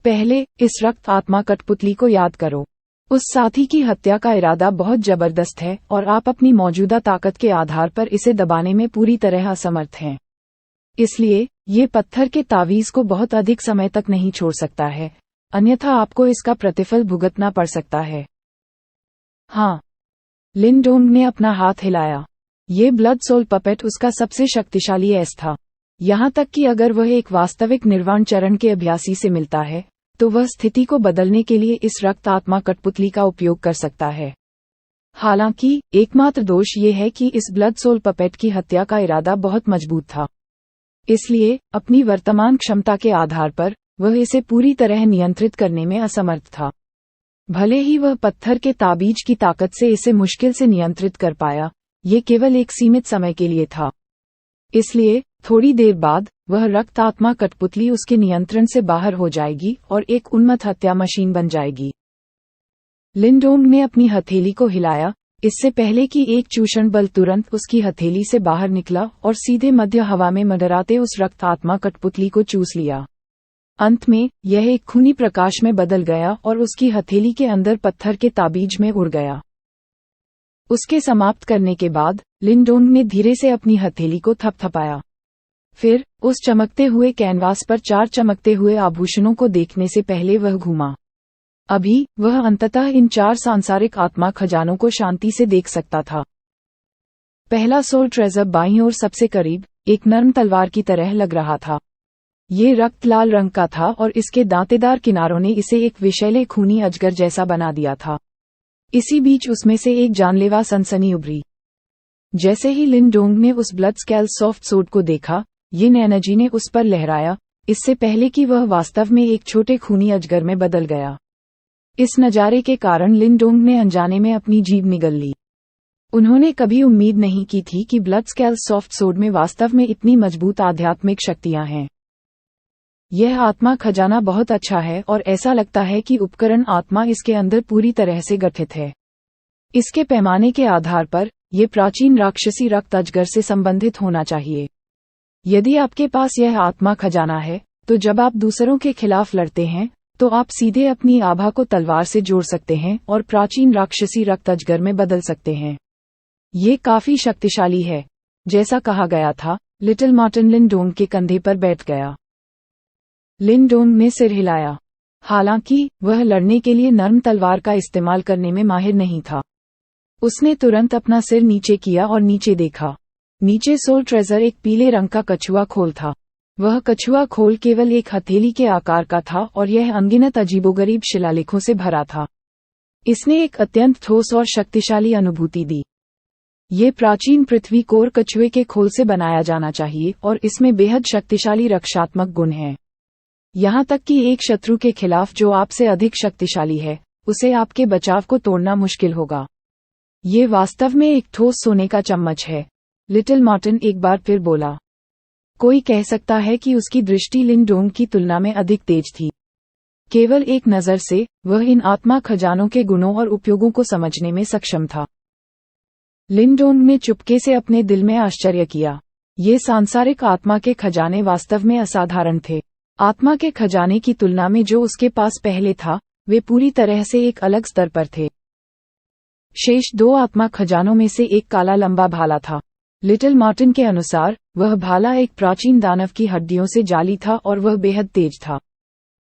पहले इस रक्त आत्मा कठपुतली को याद करो। उस साथी की हत्या का इरादा बहुत जबरदस्त है और आप अपनी मौजूदा ताकत के आधार पर इसे दबाने में पूरी तरह असमर्थ हैं। इसलिए ये पत्थर के तावीज को बहुत अधिक समय तक नहीं छोड़ सकता है, अन्यथा आपको इसका प्रतिफल भुगतना पड़ सकता है। हाँ, लिनडोंग ने अपना हाथ हिलाया। ये ब्लड सोल पपेट उसका सबसे शक्तिशाली एस था। यहाँ तक कि अगर वह एक वास्तविक निर्वाण चरण के अभ्यासी से मिलता है तो वह स्थिति को बदलने के लिए इस रक्त आत्मा कठपुतली का उपयोग कर सकता है। हालांकि एकमात्र दोष ये है कि इस ब्लड सोल पपेट की हत्या का इरादा बहुत मजबूत था, इसलिए अपनी वर्तमान क्षमता के आधार पर वह इसे पूरी तरह नियंत्रित करने में असमर्थ था। भले ही वह पत्थर के ताबीज की ताकत से इसे मुश्किल से नियंत्रित कर पाया, ये केवल एक सीमित समय के लिए था। इसलिए थोड़ी देर बाद वह रक्त आत्मा कठपुतली उसके नियंत्रण से बाहर हो जाएगी और एक उन्मत्त हत्या मशीन बन जाएगी। लिनडोंग ने अपनी हथेली को हिलाया, इससे पहले कि एक चूषण बल तुरंत उसकी हथेली से बाहर निकला और सीधे मध्य हवा में मंडराते उस रक्त आत्मा कठपुतली को चूस लिया। अंत में यह एक खूनी प्रकाश में बदल गया और उसकी हथेली के अंदर पत्थर के ताबीज में उड़ गया। उसके समाप्त करने के बाद लिनडोंग ने धीरे से अपनी हथेली को थपथपाया। फिर उस चमकते हुए कैनवास पर 4 चमकते हुए आभूषणों को देखने से पहले वह घूमा। अभी वह अंततः इन 4 सांसारिक आत्मा खजानों को शांति से देख सकता था। पहला सोल ट्रेजर बाईं ओर सबसे करीब एक नर्म तलवार की तरह लग रहा था। ये रक्त लाल रंग का था और इसके दांतेदार किनारों ने इसे एक विषैले खूनी अजगर जैसा बना दिया था। इसी बीच उसमें से एक जानलेवा सनसनी उभरी। जैसे ही लिनडोंग ने उस ब्लड स्केल सॉफ्ट सोड को देखा, ये एनर्जी ने उस पर लहराया, इससे पहले कि वह वास्तव में एक छोटे खूनी अजगर में बदल गया। इस नजारे के कारण लिनडोंग ने अनजाने में अपनी जीभ निगल ली। उन्होंने कभी उम्मीद नहीं की थी कि ब्लड स्केल सॉफ्ट सोड में वास्तव में इतनी मजबूत आध्यात्मिक शक्तियां हैं। यह आत्मा खजाना बहुत अच्छा है और ऐसा लगता है कि उपकरण आत्मा इसके अंदर पूरी तरह से गठित है। इसके पैमाने के आधार पर यह प्राचीन राक्षसी रक्त अजगर से संबंधित होना चाहिए। यदि आपके पास यह आत्मा खजाना है, तो जब आप दूसरों के खिलाफ लड़ते हैं, तो आप सीधे अपनी आभा को तलवार से जोड़ सकते हैं और प्राचीन राक्षसी रक्त अजगर में बदल सकते हैं। ये काफी शक्तिशाली है। जैसा कहा गया था, लिटिल मार्टिन लिनडोंग के कंधे पर बैठ गया। लिनडोंग ने सिर हिलाया। हालांकि वह लड़ने के लिए नर्म तलवार का इस्तेमाल करने में माहिर नहीं था। उसने तुरंत अपना सिर नीचे किया और नीचे देखा। नीचे सोल ट्रेजर एक पीले रंग का कछुआ खोल था। वह कछुआ खोल केवल एक हथेली के आकार का था और यह अनगिनत अजीबोगरीब शिलालेखों से भरा था। इसने एक अत्यंत ठोस और शक्तिशाली अनुभूति दी। ये प्राचीन पृथ्वी कोर कछुए के खोल से बनाया जाना चाहिए और इसमें बेहद शक्तिशाली रक्षात्मक गुण हैं। यहाँ तक कि एक शत्रु के खिलाफ जो आपसे अधिक शक्तिशाली है, उसे आपके बचाव को तोड़ना मुश्किल होगा। ये वास्तव में एक ठोस सोने का चम्मच है, लिटिल मार्टिन एक बार फिर बोला। कोई कह सकता है कि उसकी दृष्टि लिनडोंग की तुलना में अधिक तेज थी। केवल एक नज़र से वह इन आत्मा खजानों के गुणों और उपयोगों को समझने में सक्षम था। लिनडोंग ने चुपके से अपने दिल में आश्चर्य किया। ये सांसारिक आत्मा के खजाने वास्तव में असाधारण थे। आत्मा के खजाने की तुलना में जो उसके पास पहले था, वे पूरी तरह से एक अलग स्तर पर थे। शेष 2 आत्मा खजानों में से एक काला लंबा भाला था। लिटिल मार्टिन के अनुसार वह भाला एक प्राचीन दानव की हड्डियों से जाली था और वह बेहद तेज था।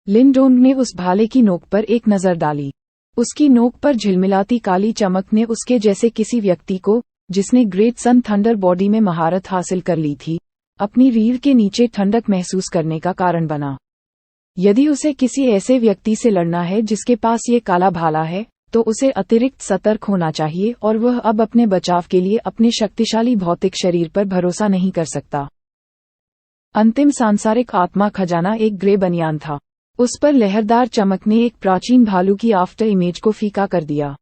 लिनडोंग ने उस भाले की नोक पर एक नज़र डाली। उसकी नोक पर झिलमिलाती काली चमक ने उसके जैसे किसी व्यक्ति को, जिसने ग्रेट सन थंडर बॉडी में महारत हासिल कर ली थी, अपनी रीढ़ के नीचे ठंडक महसूस करने का कारण बना। यदि उसे किसी ऐसे व्यक्ति से लड़ना है जिसके पास ये काला भाला है, तो उसे अतिरिक्त सतर्क होना चाहिए और वह अब अपने बचाव के लिए अपने शक्तिशाली भौतिक शरीर पर भरोसा नहीं कर सकता। अंतिम सांसारिक आत्मा खजाना एक ग्रे बनियान था। उस पर लहरदार चमक ने एक प्राचीन भालू की आफ्टर इमेज को फीका कर दिया।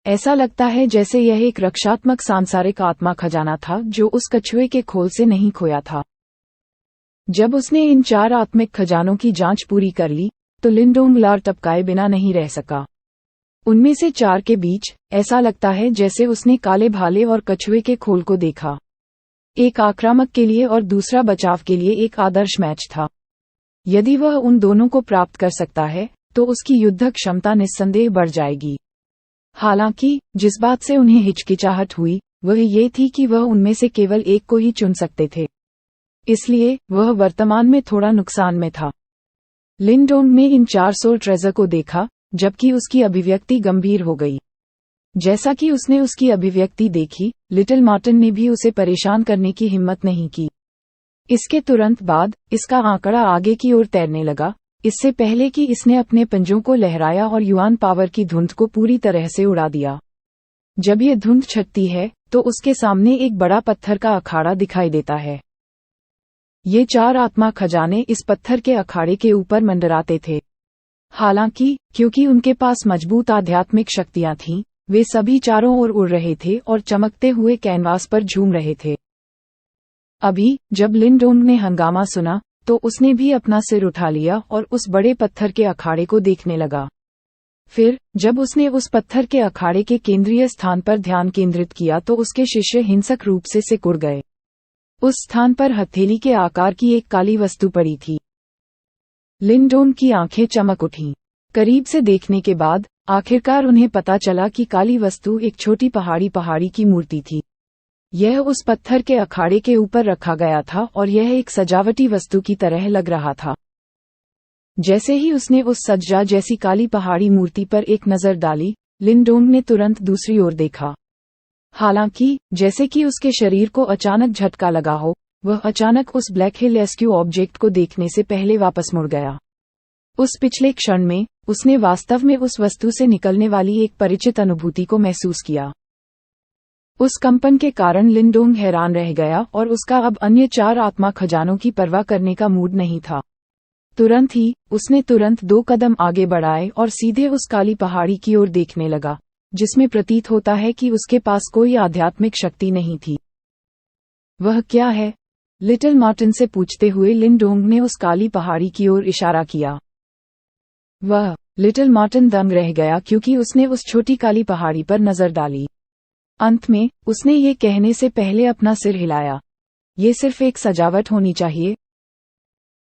ऐसा लगता है जैसे यह एक रक्षात्मक सांसारिक आत्मा खजाना था जो उस कछुए के खोल से नहीं खोया था। जब उसने इन 4 आत्मिक खजानों की जांच पूरी कर ली, तो लिनडोंग लार टपकाए बिना नहीं रह सका। उनमें से 4 के बीच ऐसा लगता है जैसे उसने काले भाले और कछुए के खोल को देखा। एक आक्रामक के लिए और दूसरा बचाव के लिए एक आदर्श मैच था। यदि वह उन दोनों को प्राप्त कर सकता है, तो उसकी युद्ध क्षमता निस्संदेह बढ़ जाएगी। हालांकि जिस बात से उन्हें हिचकिचाहट हुई, वह ये थी कि वह उनमें से केवल एक को ही चुन सकते थे। इसलिए वह वर्तमान में थोड़ा नुकसान में था। लिनडोंग ने इन 4 सोल ट्रेजर को देखा, जबकि उसकी अभिव्यक्ति गंभीर हो गई। जैसा कि उसने उसकी अभिव्यक्ति देखी, लिटिल मार्टिन ने भी उसे परेशान करने की हिम्मत नहीं की। इसके तुरंत बाद इसका आंकड़ा आगे की ओर तैरने लगा, इससे पहले कि इसने अपने पंजों को लहराया और युआन पावर की धुंध को पूरी तरह से उड़ा दिया। जब ये धुंध छटती है, तो उसके सामने एक बड़ा पत्थर का अखाड़ा दिखाई देता है। ये 4 आत्मा खजाने इस पत्थर के अखाड़े के ऊपर मंडराते थे। हालांकि क्योंकि उनके पास मजबूत आध्यात्मिक शक्तियां थीं, वे सभी चारों ओर उड़ रहे थे और चमकते हुए कैनवास पर झूम रहे थे। अभी जब लिनडोंग ने हंगामा सुना, तो उसने भी अपना सिर उठा लिया और उस बड़े पत्थर के अखाड़े को देखने लगा। फिर जब उसने उस पत्थर के अखाड़े के केंद्रीय स्थान पर ध्यान केंद्रित किया, तो उसके शिष्य हिंसक रूप से सिकुड़ गए। उस स्थान पर हथेली के आकार की एक काली वस्तु पड़ी थी। लिनडोंग की आंखें चमक उठीं। करीब से देखने के बाद आखिरकार उन्हें पता चला कि काली वस्तु एक छोटी पहाड़ी की मूर्ति थी। यह उस पत्थर के अखाड़े के ऊपर रखा गया था और यह एक सजावटी वस्तु की तरह लग रहा था। जैसे ही उसने उस सज्जा जैसी काली पहाड़ी मूर्ति पर एक नजर डाली, लिनडोंग ने तुरंत दूसरी ओर देखा। हालांकि जैसे कि उसके शरीर को अचानक झटका लगा हो, वह अचानक उस ब्लैक हिल एस्क्यू ऑब्जेक्ट को देखने से पहले वापस मुड़ गया। उस पिछले क्षण में उसने वास्तव में उस वस्तु से निकलने वाली एक परिचित अनुभूति को महसूस किया। उस कंपन के कारण लिनडोंग हैरान रह गया और उसका अब अन्य 4 आत्मा खजानों की परवाह करने का मूड नहीं था। तुरंत ही उसने 2 कदम आगे बढ़ाए और सीधे उस काली पहाड़ी की ओर देखने लगा, जिसमें प्रतीत होता है कि उसके पास कोई आध्यात्मिक शक्ति नहीं थी। वह क्या है? लिटिल मार्टिन से पूछते हुए लिनडोंग ने उस काली पहाड़ी की ओर इशारा किया। लिटिल मार्टिन दंग रह गया क्योंकि उसने उस छोटी काली पहाड़ी पर नजर डाली। अंत में उसने ये कहने से पहले अपना सिर हिलाया, ये सिर्फ एक सजावट होनी चाहिए।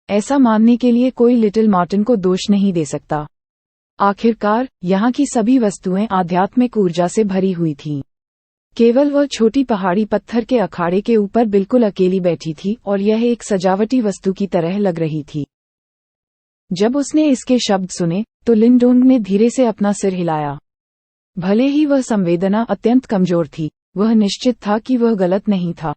ऐसा मानने के लिए कोई लिटिल मार्टिन को दोष नहीं दे सकता। आखिरकार यहाँ की सभी वस्तुएं आध्यात्मिक ऊर्जा से भरी हुई थीं। केवल वह छोटी पहाड़ी पत्थर के अखाड़े के ऊपर बिल्कुल अकेली बैठी थी और यह एक सजावटी वस्तु की तरह लग रही थी। जब उसने इसके शब्द सुने तो लिनडोंग ने धीरे से अपना सिर हिलाया। भले ही वह संवेदना अत्यंत कमजोर थी, वह निश्चित था कि वह गलत नहीं था।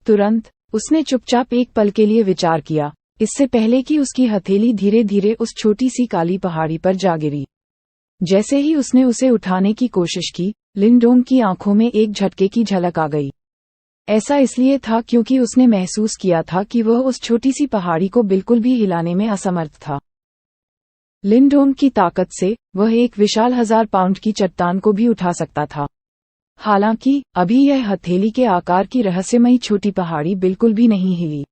तुरंत उसने चुपचाप एक पल के लिए विचार किया, इससे पहले कि उसकी हथेली धीरे धीरे उस छोटी सी काली पहाड़ी पर जा गिरी। जैसे ही उसने उसे उठाने की कोशिश की, लिनडोंग की आंखों में एक झटके की झलक आ गई। ऐसा इसलिए था क्योंकि उसने महसूस किया था कि वह उस छोटी सी पहाड़ी को बिल्कुल भी हिलाने में असमर्थ था। लिनडोंग की ताकत से वह एक विशाल 1000 पाउंड की चट्टान को भी उठा सकता था। हालांकि अभी यह हथेली के आकार की रहस्यमयी छोटी पहाड़ी बिल्कुल भी नहीं हिली।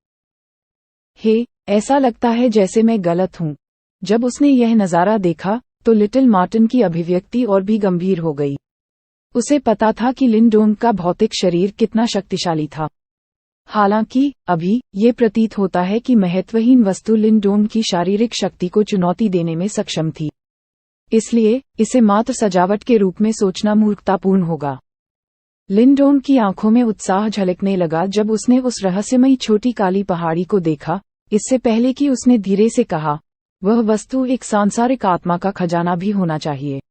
ऐसा लगता है जैसे मैं गलत हूँ। जब उसने यह नज़ारा देखा तो लिटिल मार्टिन की अभिव्यक्ति और भी गंभीर हो गई। उसे पता था कि लिनडोंग का भौतिक शरीर कितना शक्तिशाली था। हालांकि अभी ये प्रतीत होता है कि महत्वहीन वस्तु लिनडोंग की शारीरिक शक्ति को चुनौती देने में सक्षम थी। इसलिए इसे मात्र सजावट के रूप में सोचना मूर्खतापूर्ण होगा। लिनडोंग की आंखों में उत्साह झलकने लगा जब उसने उस रहस्यमयी छोटी काली पहाड़ी को देखा। इससे पहले कि उसने धीरे से कहा, वह वस्तु एक सांसारिक आत्मा का खजाना भी होना चाहिए।